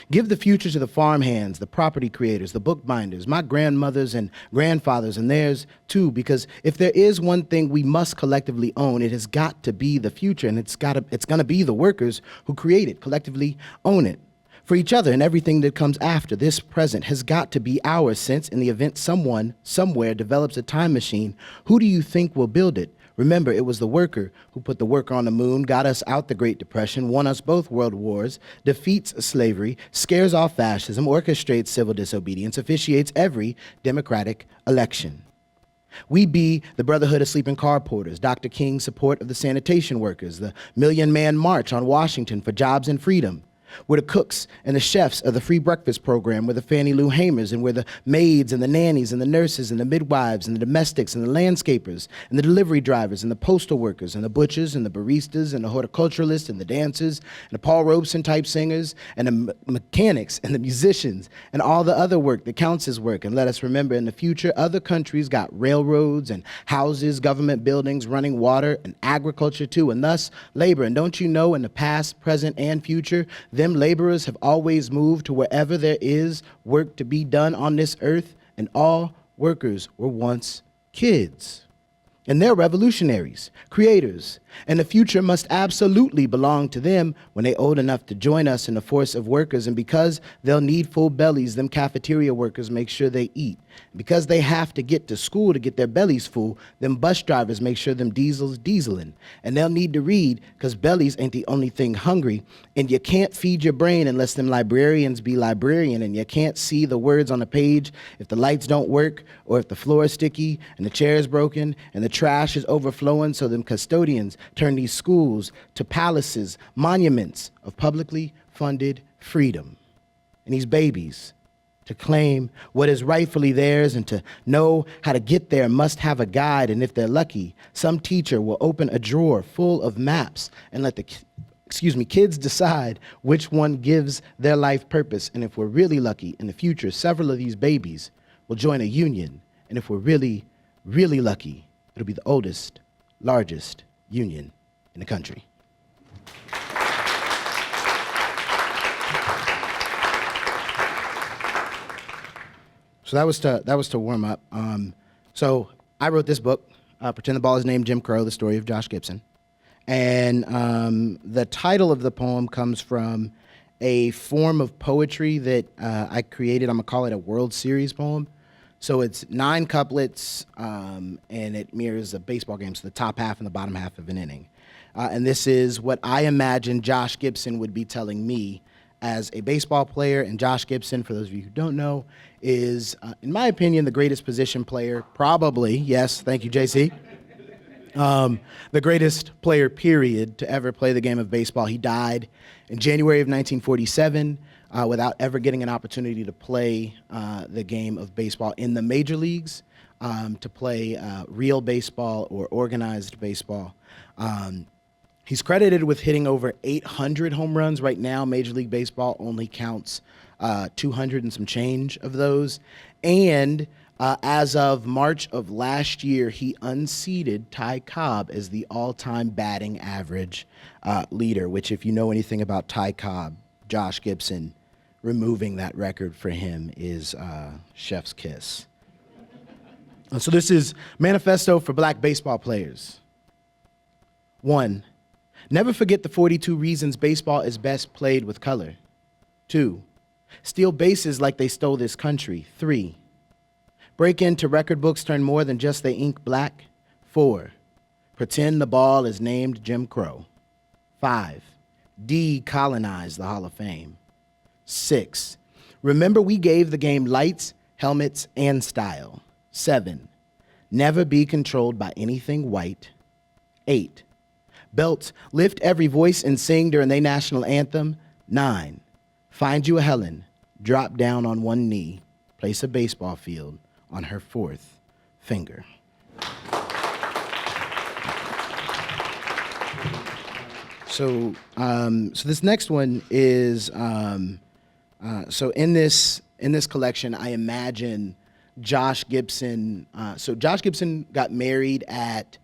Give the future to the farmhands, the property creators, the bookbinders, my grandmothers and grandfathers, and theirs too, because if there is one thing we must collectively own, it has got to be the future, and it's going to be the workers who create it, collectively own it. For each other and everything that comes after, this present has got to be ours, since in the event someone, somewhere develops a time machine, who do you think will build it? Remember, it was the worker who put the worker on the moon, got us out the Great Depression, won us both world wars, defeats slavery, scares off fascism, orchestrates civil disobedience, officiates every democratic election. We be the Brotherhood of Sleeping Car Porters, Dr. King's support of the sanitation workers, the Million Man March on Washington for jobs and freedom. We're the cooks and the chefs of the free breakfast program. We're the Fannie Lou Hamers, and we're the maids and the nannies and the nurses and the midwives and the domestics and the landscapers and the delivery drivers and the postal workers and the butchers and the baristas and the horticulturalists and the dancers and the Paul Robeson type singers and the mechanics and the musicians and all the other work that counts as work. And let us remember, in the future, other countries got railroads and houses, government buildings, running water, and agriculture too, and thus labor. And don't you know, in the past, present, and future, them laborers have always moved to wherever there is work to be done on this earth, and all workers were once kids. And they're revolutionaries, creators, and the future must absolutely belong to them when they're old enough to join us in the force of workers. And because they'll need full bellies, them cafeteria workers make sure they eat. Because they have to get to school to get their bellies full, them bus drivers make sure them diesels dieseling. And they'll need to read, because bellies ain't the only thing hungry. And you can't feed your brain unless them librarians be librarian. And you can't see the words on the page if the lights don't work, or if the floor is sticky and the chair is broken and the trash is overflowing. So them custodians turn these schools to palaces, monuments of publicly funded freedom. And these babies, to claim what is rightfully theirs and to know how to get there, must have a guide. And if they're lucky, some teacher will open a drawer full of maps and let the kids decide which one gives their life purpose. And if we're really lucky, in the future, several of these babies will join a union. And if we're really, really lucky, it'll be the oldest, largest union in the country. So that was to warm up. So I wrote this book, Pretend the Ball is Named Jim Crow, the story of Josh Gibson. And the title of the poem comes from a form of poetry that I created. I'm going to call it a World Series poem. So it's 9 couplets, and it mirrors a baseball game, so the top half and the bottom half of an inning. And this is what I imagine Josh Gibson would be telling me as a baseball player. And Josh Gibson, for those of you who don't know, is, in my opinion, the greatest position player, probably, yes, thank you, JC, the greatest player, period, to ever play the game of baseball. He died in January of 1947 without ever getting an opportunity to play the game of baseball in the major leagues, to play real baseball or organized baseball. He's credited with hitting over 800 home runs. Right now, Major League Baseball only counts 200 and some change of those. And as of March of last year, he unseated Ty Cobb as the all-time batting average leader, which, if you know anything about Ty Cobb, Josh Gibson, removing that record for him is chef's kiss. So this is Manifesto for Black Baseball Players. 1, never forget the 42 reasons baseball is best played with color. 2, steal bases like they stole this country. 3, break into record books, turn more than just the ink black. 4, pretend the ball is named Jim Crow. 5, decolonize the Hall of Fame. 6, remember we gave the game lights, helmets, and style. 7, never be controlled by anything white. 8, Belts, lift every voice and sing during their national anthem. 9, find you a Helen, drop down on one knee, place a baseball field on her 4th finger. So this next one is so in this collection, I imagine Josh Gibson. So Josh Gibson got married at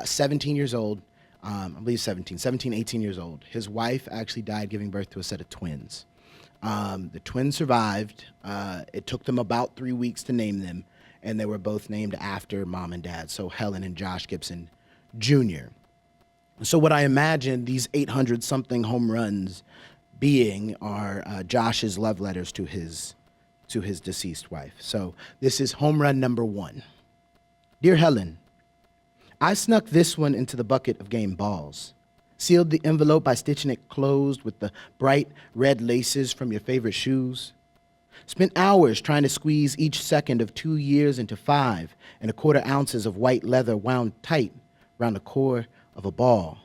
17 years old. I believe 17, 18 years old. His wife actually died giving birth to a set of twins. The twins survived. It took them about 3 weeks to name them, and they were both named after mom and dad, so Helen and Josh Gibson Jr. So what I imagine these 800-something home runs being are Josh's love letters to his deceased wife. So this is home run number 1. Dear Helen, I snuck this one into the bucket of game balls. Sealed the envelope by stitching it closed with the bright red laces from your favorite shoes. Spent hours trying to squeeze each second of 2 years into 5¼ ounces of white leather wound tight round the core of a ball.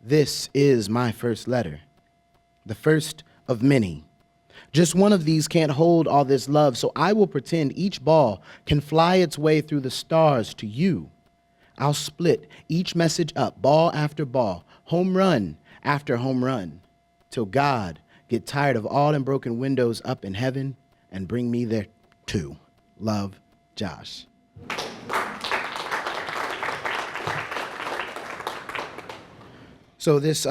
This is my first letter, the first of many. Just one of these can't hold all this love, so I will pretend each ball can fly its way through the stars to you. I'll split each message up, ball after ball, home run after home run, till God get tired of all them broken windows up in heaven and bring me there too. Love, Josh. So this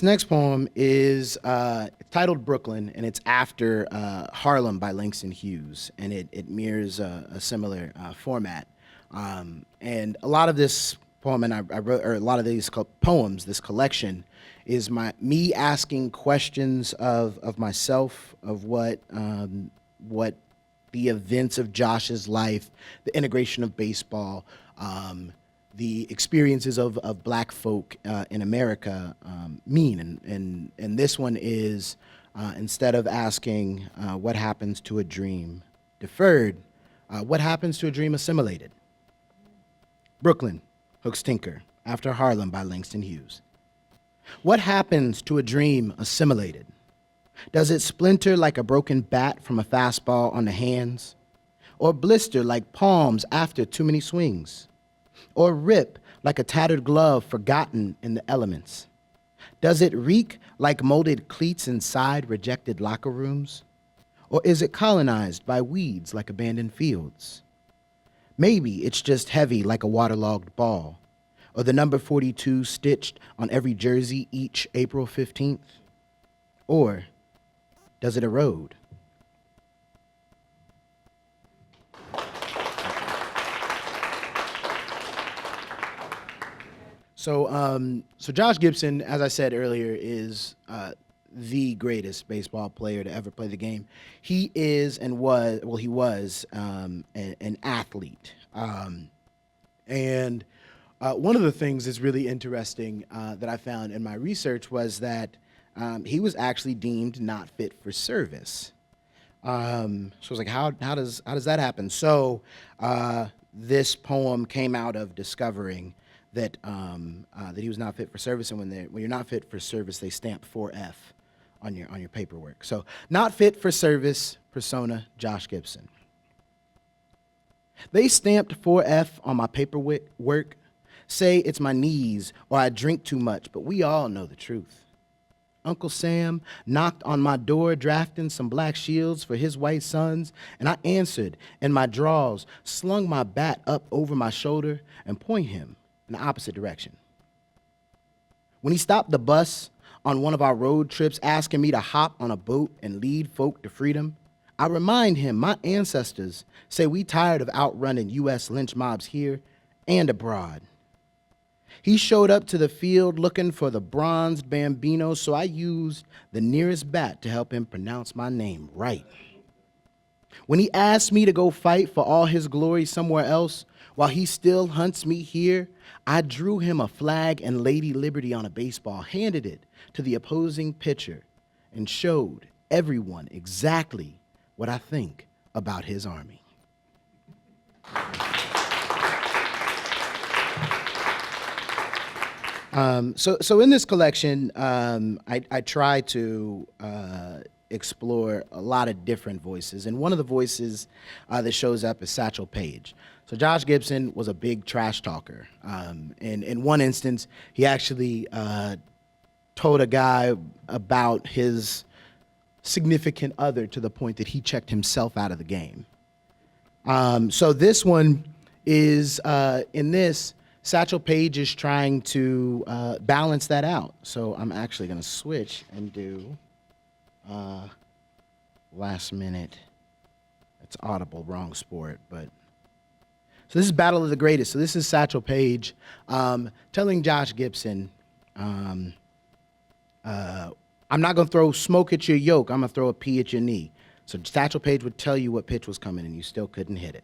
next poem is titled Brooklyn, and it's after Harlem by Langston Hughes, and it mirrors a similar format. And a lot of this poem, and I wrote, or a lot of these poems, this collection, is me asking questions of myself, of what the events of Josh's life, the integration of baseball, the experiences of Black folk in America mean. And this one is, instead of asking what happens to a dream deferred, what happens to a dream assimilated? Brooklyn, Hooks Tinker, after Harlem by Langston Hughes. What happens to a dream assimilated? Does it splinter like a broken bat from a fastball on the hands? Or blister like palms after too many swings? Or rip like a tattered glove forgotten in the elements? Does it reek like molded cleats inside rejected locker rooms? Or is it colonized by weeds like abandoned fields? Maybe it's just heavy like a waterlogged ball, or the number 42 stitched on every jersey each April 15th. Or does it erode? So Josh Gibson, as I said earlier, is the greatest baseball player to ever play the game. He is and was, well, he was an athlete. And one of the things that's really interesting that I found in my research was that he was actually deemed not fit for service. So I was like, how does that happen? So this poem came out of discovering that that he was not fit for service, and when you're not fit for service, they stamp 4F on your paperwork. So not fit for service, persona, Josh Gibson. They stamped 4F on my paperwork, say it's my knees or I drink too much, but we all know the truth. Uncle Sam knocked on my door drafting some black shields for his white sons, and I answered in my drawers, slung my bat up over my shoulder, and point him in the opposite direction. When he stopped the bus on one of our road trips asking me to hop on a boat and lead folk to freedom, I remind him my ancestors say we tired of outrunning U.S. lynch mobs here and abroad. He showed up to the field looking for the bronzed Bambino, so I used the nearest bat to help him pronounce my name right. When he asked me to go fight for all his glory somewhere else, while he still hunts me here, I drew him a flag and Lady Liberty on a baseball, handed it to the opposing pitcher, and showed everyone exactly what I think about his army. So in this collection, I try to explore a lot of different voices, and one of the voices that shows up is Satchel Paige. So Josh Gibson was a big trash talker. In one instance, he actually told a guy about his significant other to the point that he checked himself out of the game. So this one is, in this, Satchel Paige is trying to balance that out. So I'm actually going to switch and do last minute. It's Audible, wrong sport, but. So this is Battle of the Greatest. So this is Satchel Paige telling Josh Gibson, I'm not going to throw smoke at your yoke. I'm going to throw a pea at your knee. So Satchel Paige would tell you what pitch was coming, and you still couldn't hit it.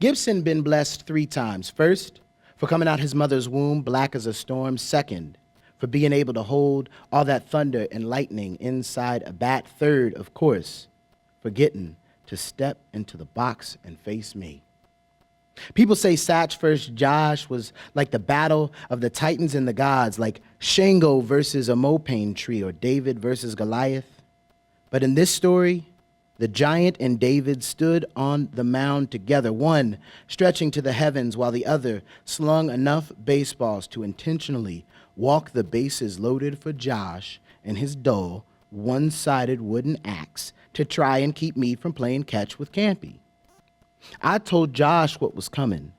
Gibson been blessed 3 times. First, for coming out his mother's womb black as a storm. Second, for being able to hold all that thunder and lightning inside a bat. Third, of course, for getting to step into the box and face me. People say Satch versus Josh was like the battle of the Titans and the gods, like Shango versus a mopane tree or David versus Goliath. But in this story, the giant and David stood on the mound together, one stretching to the heavens while the other slung enough baseballs to intentionally walk the bases loaded for Josh and his dull, one-sided wooden axe to try and keep me from playing catch with Campy. I told Josh what was coming,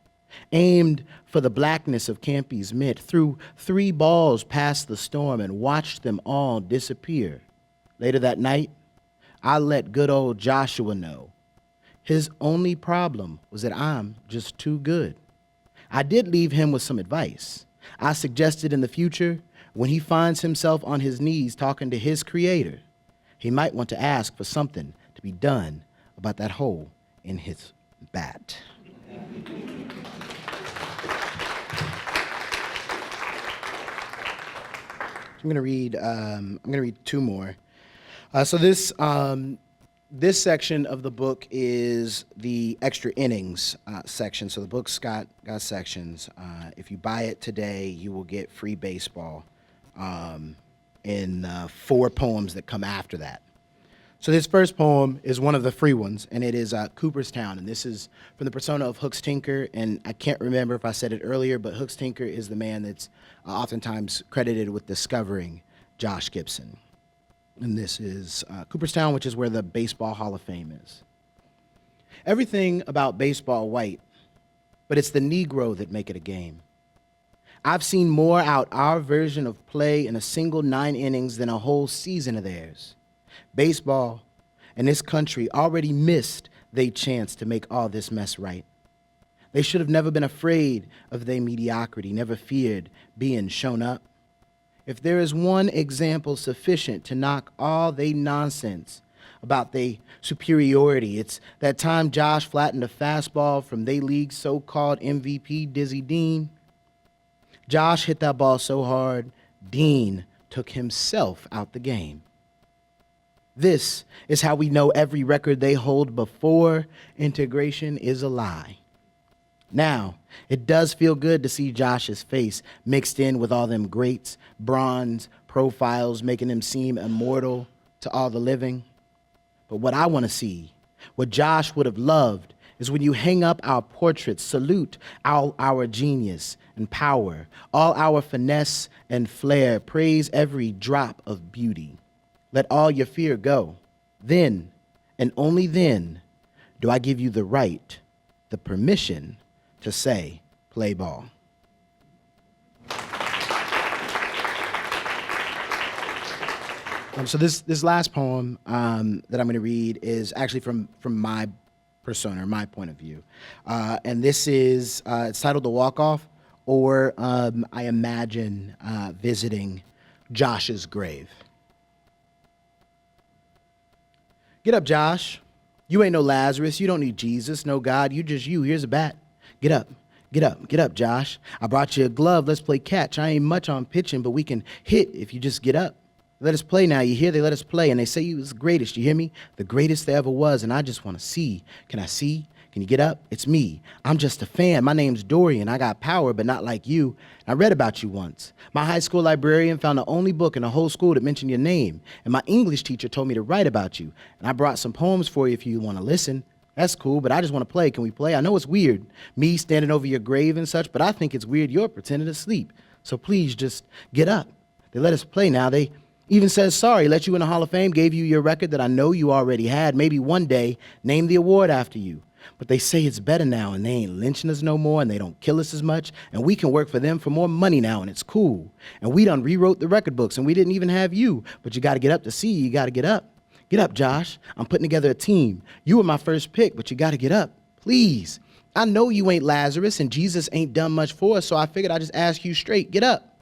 aimed for the blackness of Campy's mitt, threw 3 balls past the storm and watched them all disappear. Later that night, I let good old Joshua know. His only problem was that I'm just too good. I did leave him with some advice. I suggested in the future, when he finds himself on his knees talking to his creator, he might want to ask for something to be done about that hole in his bat. I'm gonna read 2 more. So this section of the book is the extra innings section. So the book's got sections. If you buy it today, you will get free baseball in 4 poems that come after that. So this first poem is one of the free ones, and it is Cooperstown, and this is from the persona of Hooks Tinker, and I can't remember if I said it earlier, but Hooks Tinker is the man that's oftentimes credited with discovering Josh Gibson. And this is Cooperstown, which is where the Baseball Hall of Fame is. Everything about baseball white, but it's the Negro that make it a game. I've seen more out our version of play in a single 9 innings than a whole season of theirs. Baseball and this country already missed their chance to make all this mess right. They should have never been afraid of their mediocrity, never feared being shown up. If there is one example sufficient to knock all they nonsense about their superiority, it's that time Josh flattened a fastball from they league's so-called MVP, Dizzy Dean. Josh hit that ball so hard, Dean took himself out the game. This is how we know every record they hold before integration is a lie. Now, it does feel good to see Josh's face mixed in with all them greats, bronze profiles, making him seem immortal to all the living. But what I want to see, what Josh would have loved, is when you hang up our portraits, salute our genius and power, all our finesse and flair, praise every drop of beauty. Let all your fear go. Then, and only then, do I give you the right, the permission to say, play ball. So this last poem that I'm going to read is actually from my persona, my point of view. And this is, it's titled The Walk-Off, or I imagine visiting Josh's grave. Get up, Josh. You ain't no Lazarus. You don't need Jesus, no God. You just you. Here's a bat. Get up. Get up. Get up, Josh. I brought you a glove. Let's play catch. I ain't much on pitching, but we can hit if you just get up. Let us play now. You hear? They let us play, and they say you was the greatest. You hear me? The greatest there ever was, and I just want to see. Can I see? Can you get up? It's me. I'm just a fan. My name's Dorian. I got power, but not like you. I read about you once. My high school librarian found the only book in the whole school that mentioned your name. And my English teacher told me to write about you. And I brought some poems for you if you want to listen. That's cool, but I just want to play. Can we play? I know it's weird, me standing over your grave and such, but I think it's weird you're pretending to sleep. So please just get up. They let us play now. They even says sorry, let you in the Hall of Fame, gave you your record that I know you already had, maybe one day named the award after you. But they say it's better now, and they ain't lynching us no more, and they don't kill us as much, and we can work for them for more money now, and it's cool. And we done rewrote the record books, and we didn't even have you, but you got to get up to see you got to get up. Get up, Josh. I'm putting together a team. You were my first pick, but you got to get up. Please. I know you ain't Lazarus, and Jesus ain't done much for us, so I figured I'd just ask you straight. Get up.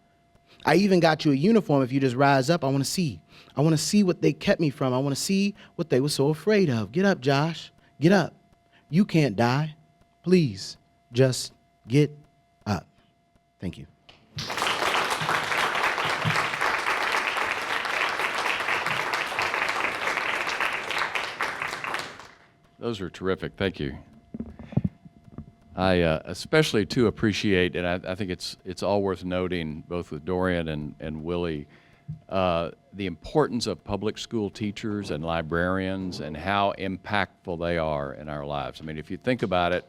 I even got you a uniform if you just rise up. I want to see. I want to see what they kept me from. I want to see what they were so afraid of. Get up, Josh. Get up. You can't die. Please, just get up. Thank you. Those are terrific. Thank you. I especially too appreciate, and I think it's all worth noting, both with Dorian and Willie, the importance of public school teachers and librarians and how impactful they are in our lives. I mean, if you think about it,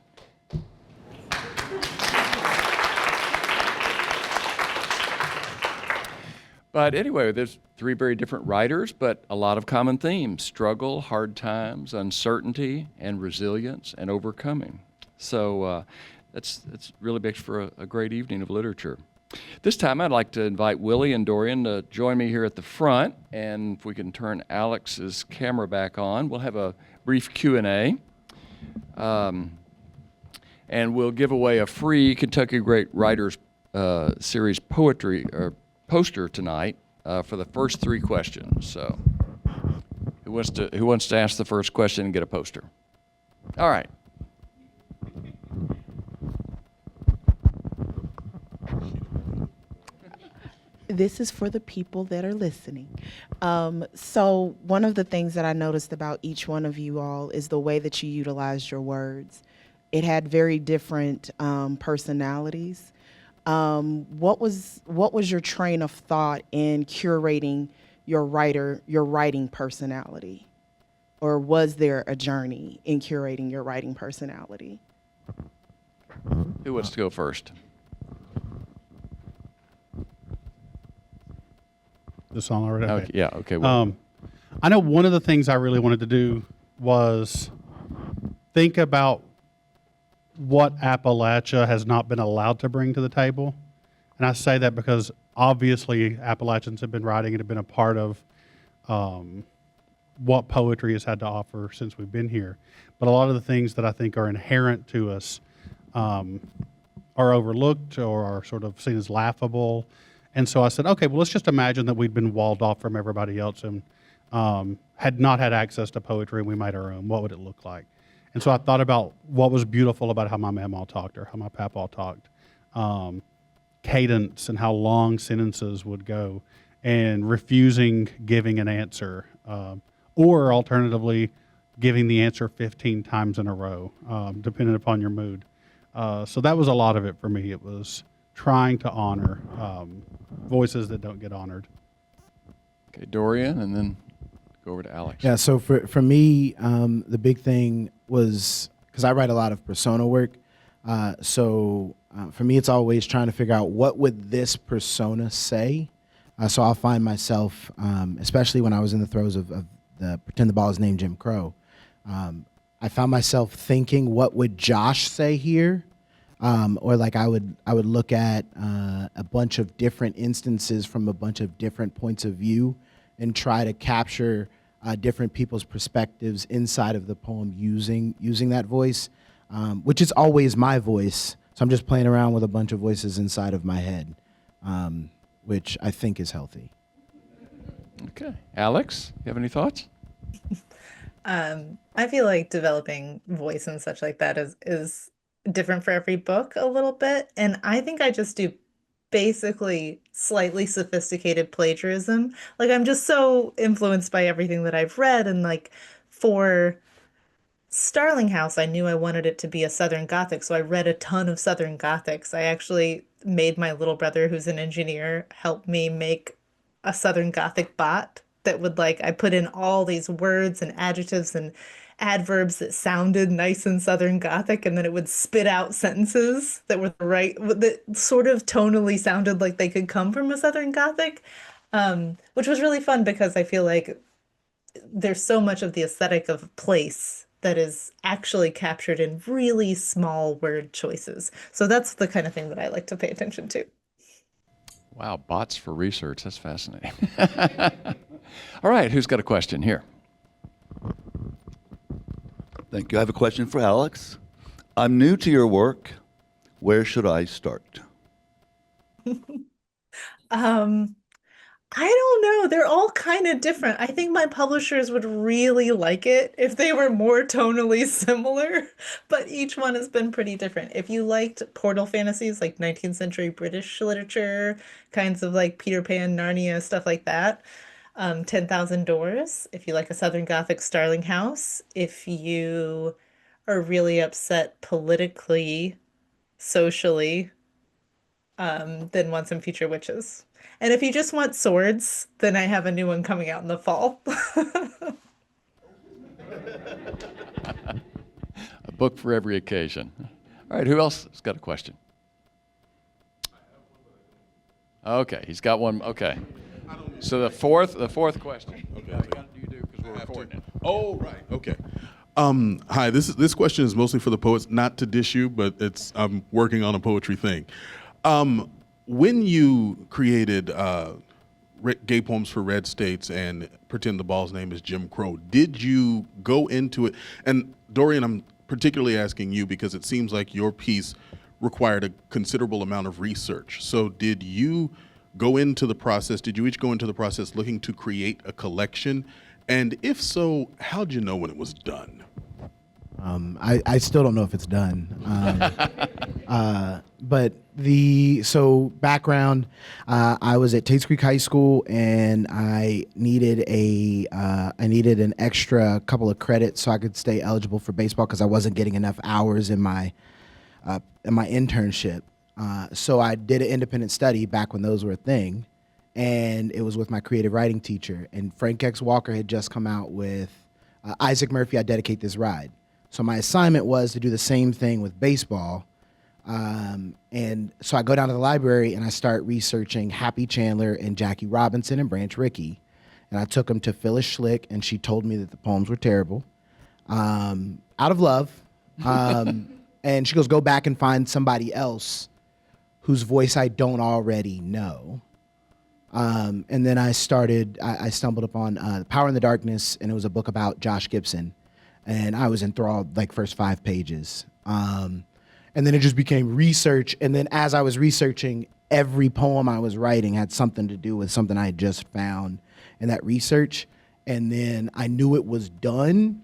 but anyway, there's three very different writers, but a lot of common themes: struggle, hard times, uncertainty, and resilience and overcoming. So that's really makes for a great evening of literature. This time I'd like to invite Willie and Dorian to join me here at the front, and if we can turn Alex's camera back on, we'll have a brief Q&A. And we'll give away a free Kentucky Great Writers Series poetry poster tonight for the first three questions. So who wants to ask the first question and get a poster? All right. This is for the people that are listening. So one of the things that I noticed about each one of you all is the way that you utilized your words. It had very different personalities. What was your train of thought in curating your writing personality? Or was there a journey in curating your writing personality? Who wants to go first? The song already? Okay, yeah, okay. Well, I know one of the things I really wanted to do was think about what Appalachia has not been allowed to bring to the table. And I say that because obviously Appalachians have been writing and have been a part of what poetry has had to offer since we've been here. But a lot of the things that I think are inherent to us are overlooked or are sort of seen as laughable. And so I said, okay, well, let's just imagine that we'd been walled off from everybody else and had not had access to poetry and we made our own. What would it look like? And so I thought about what was beautiful about how my mamaw talked or how my papaw talked. Cadence and how long sentences would go and refusing giving an answer or alternatively giving the answer 15 times in a row, depending upon your mood. So that was a lot of it for me. It was trying to honor voices that don't get honored. okay, Dorian, and then go over to Alex. Yeah, so for me, the big thing was, because I write a lot of persona work, for me it's always trying to figure out what would this persona say. So I'll find myself, especially when I was in the throes of the Pretend the Ball is named Jim Crow, I found myself thinking, what would Josh say here? Or like I would look at a bunch of different instances from a bunch of different points of view and try to capture different people's perspectives inside of the poem using that voice, which is always my voice. So I'm just playing around with a bunch of voices inside of my head, which I think is healthy. Okay. Alex, you have any thoughts? I feel like developing voice and such like that is different for every book a little bit. And I think I just do basically slightly sophisticated plagiarism. Like I'm just so influenced by everything that I've read and like for Starling House, I knew I wanted it to be a Southern Gothic, so I read a ton of Southern Gothics. I actually made my little brother, who's an engineer, help me make a Southern Gothic bot that would I put in all these words and adjectives and adverbs that sounded nice in Southern Gothic, and then it would spit out sentences that were the right, that sort of tonally sounded like they could come from a Southern Gothic, which was really fun because I feel like there's so much of the aesthetic of a place that is actually captured in really small word choices. So that's the kind of thing that I like to pay attention to. Wow, bots for research. That's fascinating. All right, who's got a question here? Thank you. I have a question for Alex. I'm new to your work. Where should I start? Um, I don't know. They're all kind of different. I think my publishers would really like it if they were more tonally similar, but each one has been pretty different. If you liked portal fantasies, like 19th century British literature, kinds of like Peter Pan, Narnia, stuff like that, 10,000 Doors. If you like a Southern Gothic Starling House, if you are really upset politically, socially, then Want Some Future Witches. And if you just want swords, then I have a new one coming out in the fall. A book for every occasion. All right, who else has got a question? Okay, he's got one. Okay. So the fourth question. Okay. What do you do? Because we're recording it. Oh, right. Okay. Hi. This question is mostly for the poets, not to dish you, but I'm working on a poetry thing. When you created Gay Poems for Red States and Pretend the Ball's name is Jim Crow, did you go into it? And Dorian, I'm particularly asking you because it seems like your piece required a considerable amount of research. So did you go into the process? Did you each go into the process looking to create a collection? And if so, how'd you know when it was done? I still don't know if it's done. But background, I was at Tates Creek High School and I needed an extra couple of credits so I could stay eligible for baseball because I wasn't getting enough hours in my internship. So I did an independent study back when those were a thing, and it was with my creative writing teacher. And Frank X. Walker had just come out with Isaac Murphy, I Dedicate This Ride. So my assignment was to do the same thing with baseball. And so I go down to the library and I start researching Happy Chandler and Jackie Robinson and Branch Rickey. And I took them to Phyllis Schlick, and she told me that the poems were terrible, out of love. And she goes, go back and find somebody else whose voice I don't already know. And then I stumbled upon Power in the Darkness, and it was a book about Josh Gibson. And I was enthralled like first 5 pages. And then it just became research. And then as I was researching, every poem I was writing had something to do with something I had just found in that research. And then I knew it was done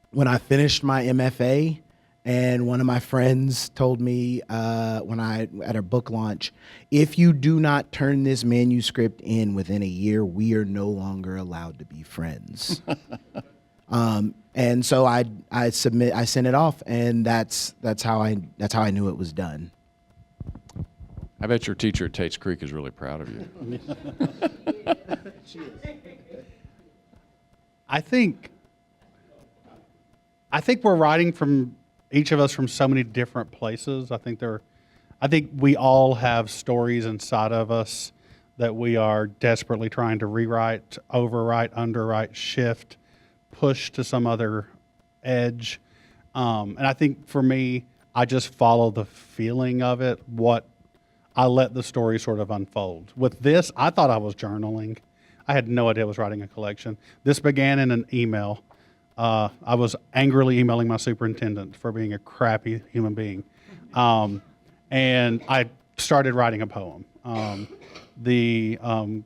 when I finished my MFA. And one of my friends told me at a book launch, if you do not turn this manuscript in within a year, we are no longer allowed to be friends. And so I sent it off, and that's how I knew it was done. I bet your teacher at Tates Creek is really proud of you. I think we're writing from each of us from so many different places. I think we all have stories inside of us that we are desperately trying to rewrite, overwrite, underwrite, shift, push to some other edge. And I think for me, I just follow the feeling of it. I let the story sort of unfold. With this, I thought I was journaling. I had no idea I was writing a collection. This began in an email. I was angrily emailing my superintendent for being a crappy human being. And I started writing a poem. The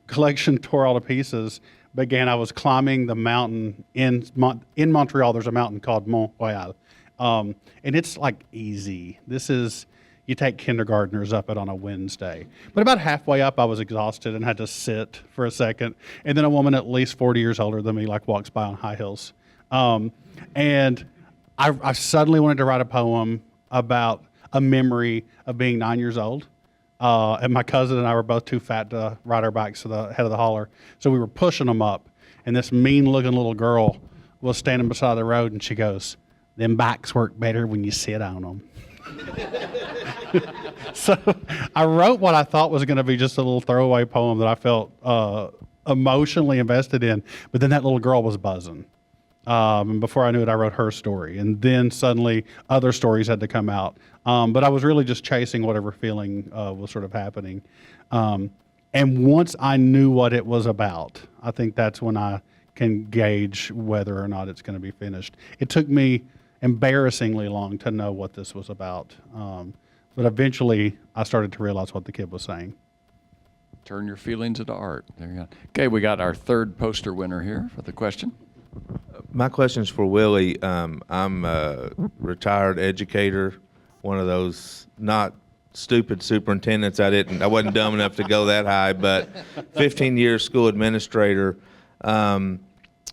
collection tore all to pieces began. I was climbing the mountain in Montreal. There's a mountain called Mont Royal. And it's like easy. You take kindergartners up it on a Wednesday. But about halfway up, I was exhausted and had to sit for a second. And then a woman at least 40 years older than me walks by on high heels. And I suddenly wanted to write a poem about a memory of being 9 years old. And my cousin and I were both too fat to ride our bikes to the head of the holler. So we were pushing them up. And this mean looking little girl was standing beside the road and she goes, "Them bikes work better when you sit on them." So I wrote what I thought was going to be just a little throwaway poem that I felt emotionally invested in. But then that little girl was buzzing. And before I knew it, I wrote her story. And then suddenly other stories had to come out. But I was really just chasing whatever feeling was sort of happening. And once I knew what it was about, I think that's when I can gauge whether or not it's going to be finished. It took me embarrassingly long to know what this was about. But eventually I started to realize what the kid was saying. Turn your feelings into art. There you go. Okay, we got our third poster winner here for the question. My question is for Willie. I'm a retired educator, one of those not stupid superintendents. I wasn't dumb enough to go that high, but 15 years school administrator.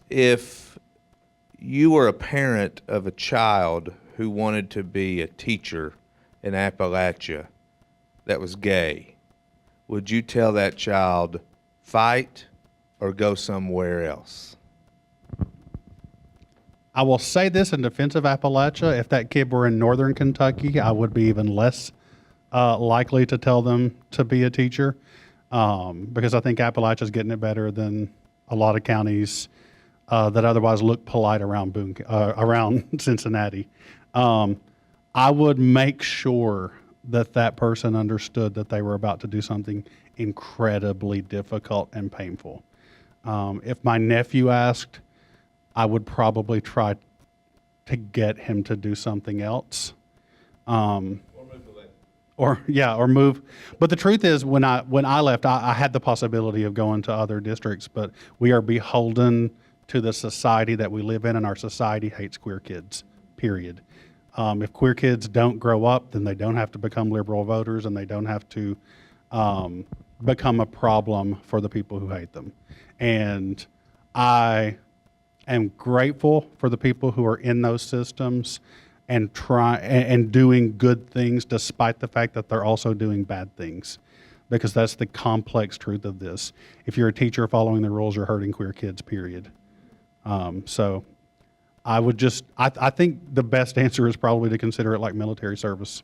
If you were a parent of a child who wanted to be a teacher in Appalachia that was gay, would you tell that child, fight or go somewhere else? I will say this in defense of Appalachia. If that kid were in northern Kentucky, I would be even less likely to tell them to be a teacher because I think Appalachia is getting it better than a lot of counties that otherwise look polite around around Cincinnati. I would make sure that that person understood that they were about to do something incredibly difficult and painful. If my nephew asked, I would probably try to get him to do something else. Or move. But the truth is, when I left, I had the possibility of going to other districts, but we are beholden to the society that we live in, and our society hates queer kids, period. If queer kids don't grow up, then they don't have to become liberal voters, and they don't have to become a problem for the people who hate them. And I am grateful for the people who are in those systems and doing good things despite the fact that they're also doing bad things, because that's the complex truth of this. If you're a teacher following the rules, you're hurting queer kids, period. So I would just, I think the best answer is probably to consider it like military service.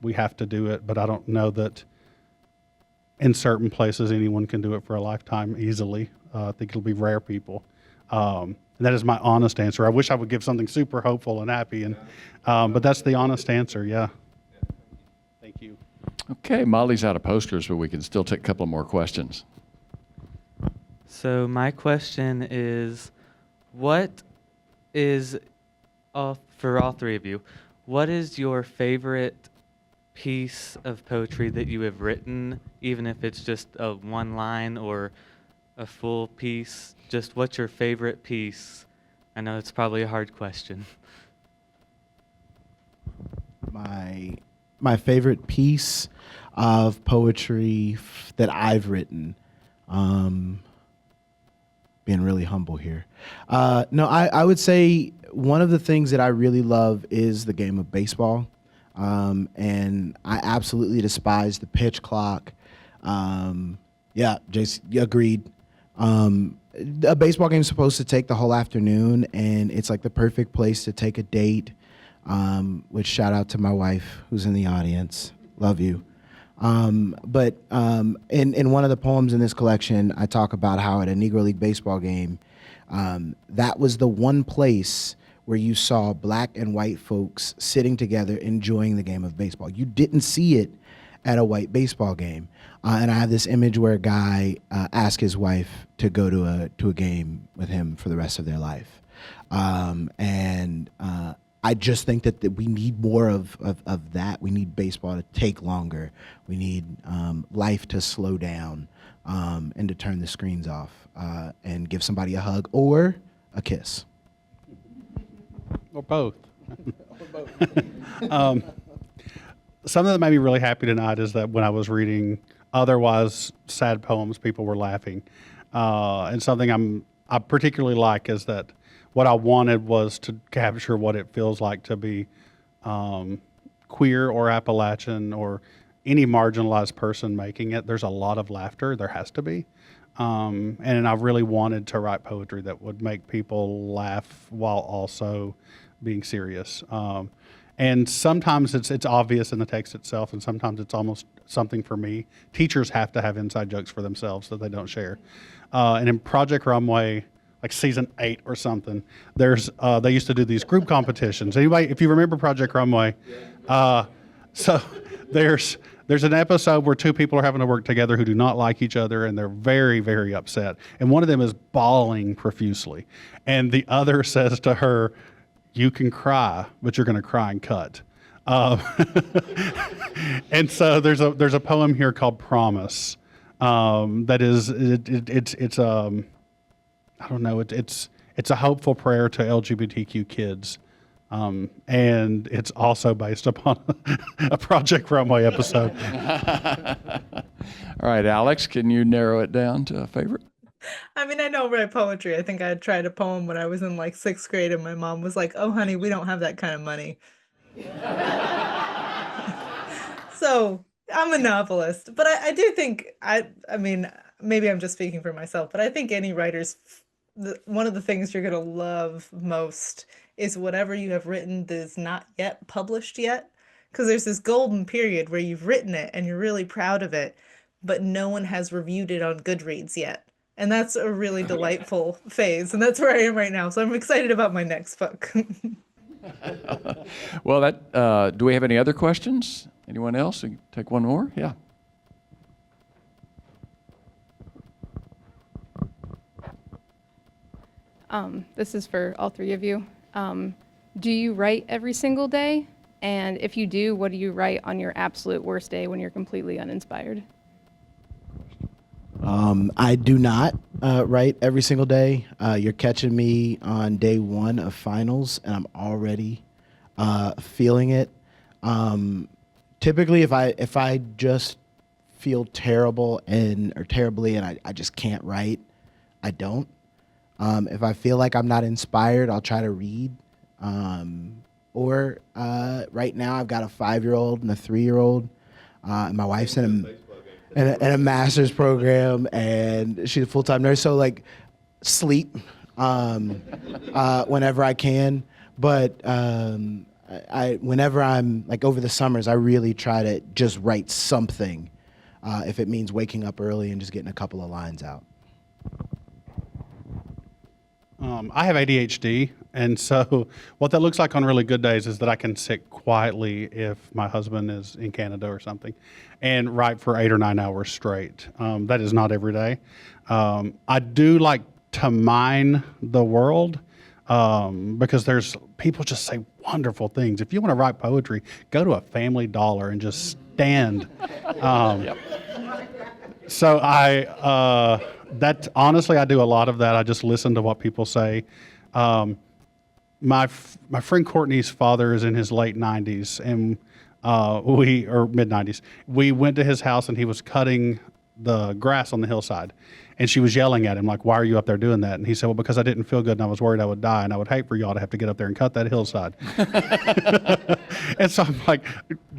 We have to do it, but I don't know that in certain places anyone can do it for a lifetime easily. I think it'll be rare people. And that is my honest answer. I wish I would give something super hopeful and happy, but that's the honest answer, yeah. Thank you. Okay, Molly's out of posters, but we can still take a couple more questions. So my question is, what is, for all three of you, what is your favorite piece of poetry that you have written, even if it's just a one line or a full piece? Just what's your favorite piece? I know it's probably a hard question. My favorite piece of poetry that I've written, being really humble here. No, I would say one of the things that I really love is the game of baseball. And I absolutely despise the pitch clock. Yeah, Jason, agreed. A baseball game is supposed to take the whole afternoon, and it's like the perfect place to take a date, which shout out to my wife who's in the audience. Love you. But in one of the poems in this collection, I talk about how at a Negro League baseball game, that was the one place where you saw black and white folks sitting together enjoying the game of baseball. You didn't see it at a white baseball game. And I have this image where a guy asked his wife to go to a game with him for the rest of their life. I just think that we need more of that. We need baseball to take longer. We need life to slow down and to turn the screens off and give somebody a hug or a kiss. Or both. Something that made me really happy tonight is that when I was reading otherwise sad poems, people were laughing. And something I particularly like is that what I wanted was to capture what it feels like to be queer or Appalachian or any marginalized person making it. There's a lot of laughter. There has to be. And I really wanted to write poetry that would make people laugh while also being serious. And sometimes it's obvious in the text itself, and sometimes it's almost something for me. Teachers have to have inside jokes for themselves that they don't share. And in Project Runway, like season 8 or something, they used to do these group competitions. Anybody, if you remember Project Runway, so there's an episode where two people are having to work together who do not like each other, and they're very, very upset. And one of them is bawling profusely, and the other says to her, "You can cry, but you're going to cry and cut." And so there's a poem here called "Promise." That is it's I don't know, it's a hopeful prayer to LGBTQ kids. And it's also based upon a Project Runway episode. All right, Alex, can you narrow it down to a favorite? I mean, I don't write poetry. I think I had tried a poem when I was in like 6th grade, and my mom was like, "Oh, honey, we don't have that kind of money." So I'm a novelist, but I do think I mean, maybe I'm just speaking for myself, but I think any writer's one of the things you're gonna love most is whatever you have written that is not yet published yet, because there's this golden period where you've written it and you're really proud of it, but no one has reviewed it on Goodreads yet. And that's a really delightful phase, and that's where I am right now. So I'm excited about my next book. Well, do we have any other questions? Anyone else? We can take one more? Yeah. This is for all three of you. Do you write every single day? And if you do, what do you write on your absolute worst day when you're completely uninspired? I do not write every single day. You're catching me on day 1 of finals, and I'm already feeling it. Typically, if I just feel terrible or terribly, and I just can't write, I don't. If I feel like I'm not inspired, I'll try to read. Or right now, I've got a 5-year-old and a 3-year-old, and my wife's in a master's program, and she's a full-time nurse. So like, sleep whenever I can. But whenever I'm like over the summers, I really try to just write something. If it means waking up early and just getting a couple of lines out. I have ADHD, and so what that looks like on really good days is that I can sit quietly if my husband is in Canada or something, and write for 8 or 9 hours straight. That is not every day. I do like to mine the world because there's people just say wonderful things. If you want to write poetry, go to a Family Dollar and just stand. So honestly, I do a lot of that. I just listen to what people say. My friend Courtney's father is in his late 90s, and or mid 90s. We went to his house, and he was cutting the grass on the hillside, and she was yelling at him like, "Why are you up there doing that?" And he said, "Well, because I didn't feel good, and I was worried I would die, and I would hate for y'all to have to get up there and cut that hillside." And so I'm like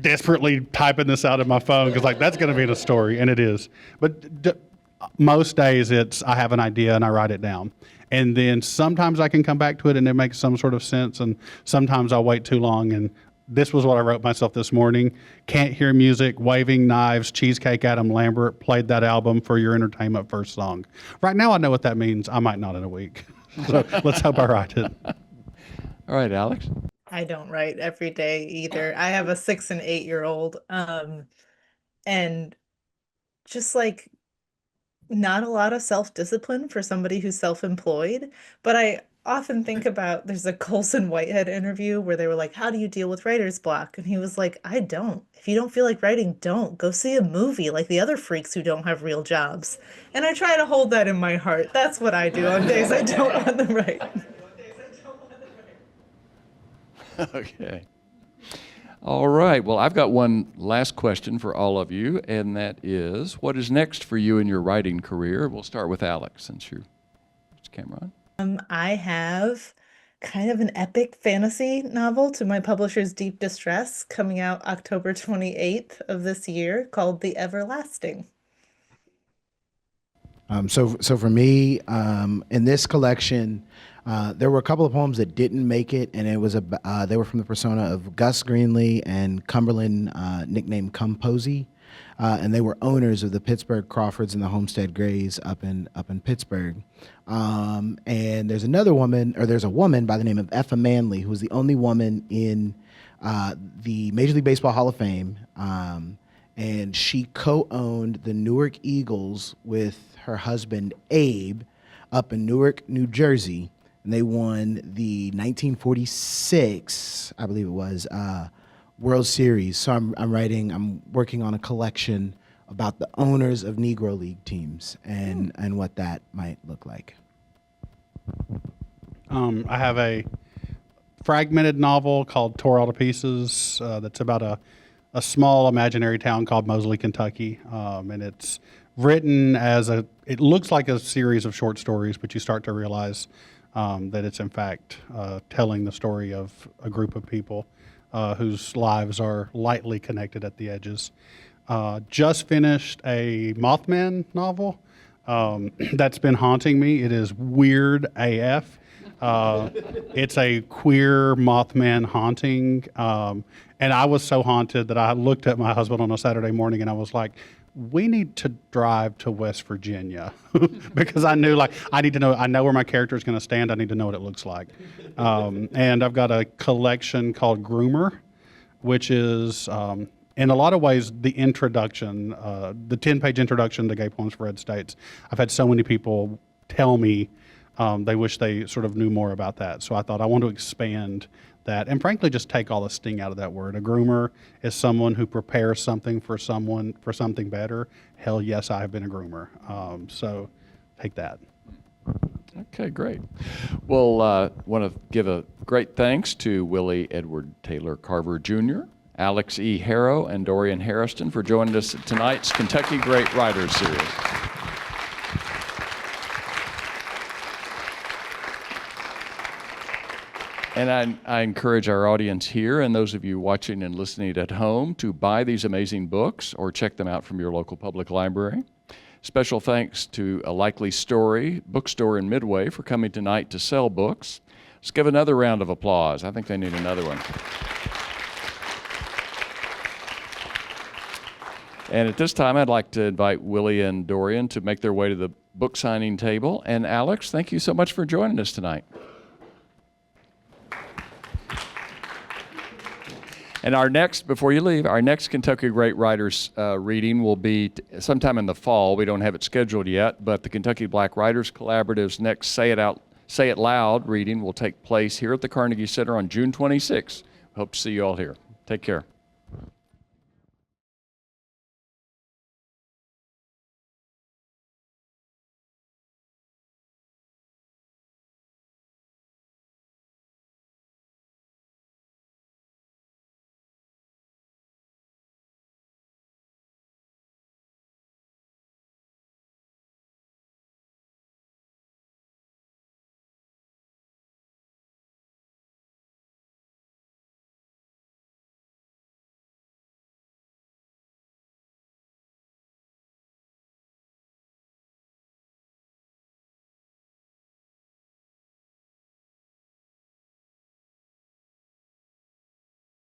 desperately typing this out in my phone because like that's going to be the story, and it is. But most days I have an idea and I write it down. And then sometimes I can come back to it and it makes some sort of sense. And sometimes I'll wait too long. And this was what I wrote myself this morning. Can't hear music, waving knives, cheesecake, Adam Lambert, played that album for your entertainment first song. Right now I know what that means. I might not in a week. So let's hope I write it. All right, Alex. I don't write every day either. I have a 6 and 8-year-old. And just like, not a lot of self-discipline for somebody who's self-employed, but I often think about, there's a Colson Whitehead interview where they were like, "How do you deal with writer's block?" And he was like, "I don't. If you don't feel like writing, don't. Go see a movie like the other freaks who don't have real jobs." And I try to hold that in my heart. That's what I do on days I don't want to write. Okay. All right. Well, I've got one last question for all of you, and that is, what is next for you in your writing career? We'll start with Alex, since you're camera on. I have kind of an epic fantasy novel to my publisher's Deep Distress, coming out October 28th of this year, called The Everlasting. So for me, in this collection, there were a couple of poems that didn't make it, and they were from the persona of Gus Greenlee and Cumberland, nicknamed Composy, and they were owners of the Pittsburgh Crawfords and the Homestead Grays up in Pittsburgh. And there's a woman by the name of Effa Manley, who was the only woman in the Major League Baseball Hall of Fame, and she co-owned the Newark Eagles with her husband Abe up in Newark, New Jersey, and they won the 1946, I believe it was, World Series. So I'm working on a collection about the owners of Negro League teams and what that might look like. I have a fragmented novel called Tore All to Pieces that's about a small imaginary town called Mosley, Kentucky. And it's written it looks like a series of short stories, but you start to realize that it's in fact telling the story of a group of people whose lives are lightly connected at the edges. Just finished a Mothman novel that's been haunting me. It is weird AF. It's a queer Mothman haunting. And I was so haunted that I looked at my husband on a Saturday morning and I was like, we need to drive to West Virginia because I knew, I need to know, I know where my character is going to stand. I need to know what it looks like. And I've got a collection called Groomer, which is, in a lot of ways, the introduction, the 10-page introduction to Gay Poems for Red States. I've had so many people tell me they wish they sort of knew more about that. So I thought I want to expand that and frankly just take all the sting out of that word. A groomer is someone who prepares something for someone for something better. Hell yes, I have been a groomer. So take that. Okay, great. Well, want to give a great thanks to Willie Edward Taylor Carver Jr., Alex E. Harrow, and Dorian Hairston for joining us at tonight's Kentucky Great Writers Series. And I encourage our audience here and those of you watching and listening at home to buy these amazing books or check them out from your local public library. Special thanks to A Likely Story bookstore in Midway for coming tonight to sell books. Let's give another round of applause. I think they need another one. And at this time, I'd like to invite Willie and Dorian to make their way to the book signing table. And Alex, thank you so much for joining us tonight. And before you leave, our next Kentucky Great Writers reading will be sometime in the fall. We don't have it scheduled yet, but the Kentucky Black Writers Collaborative's next Say It Loud reading will take place here at the Carnegie Center on June 26th. Hope to see you all here. Take care.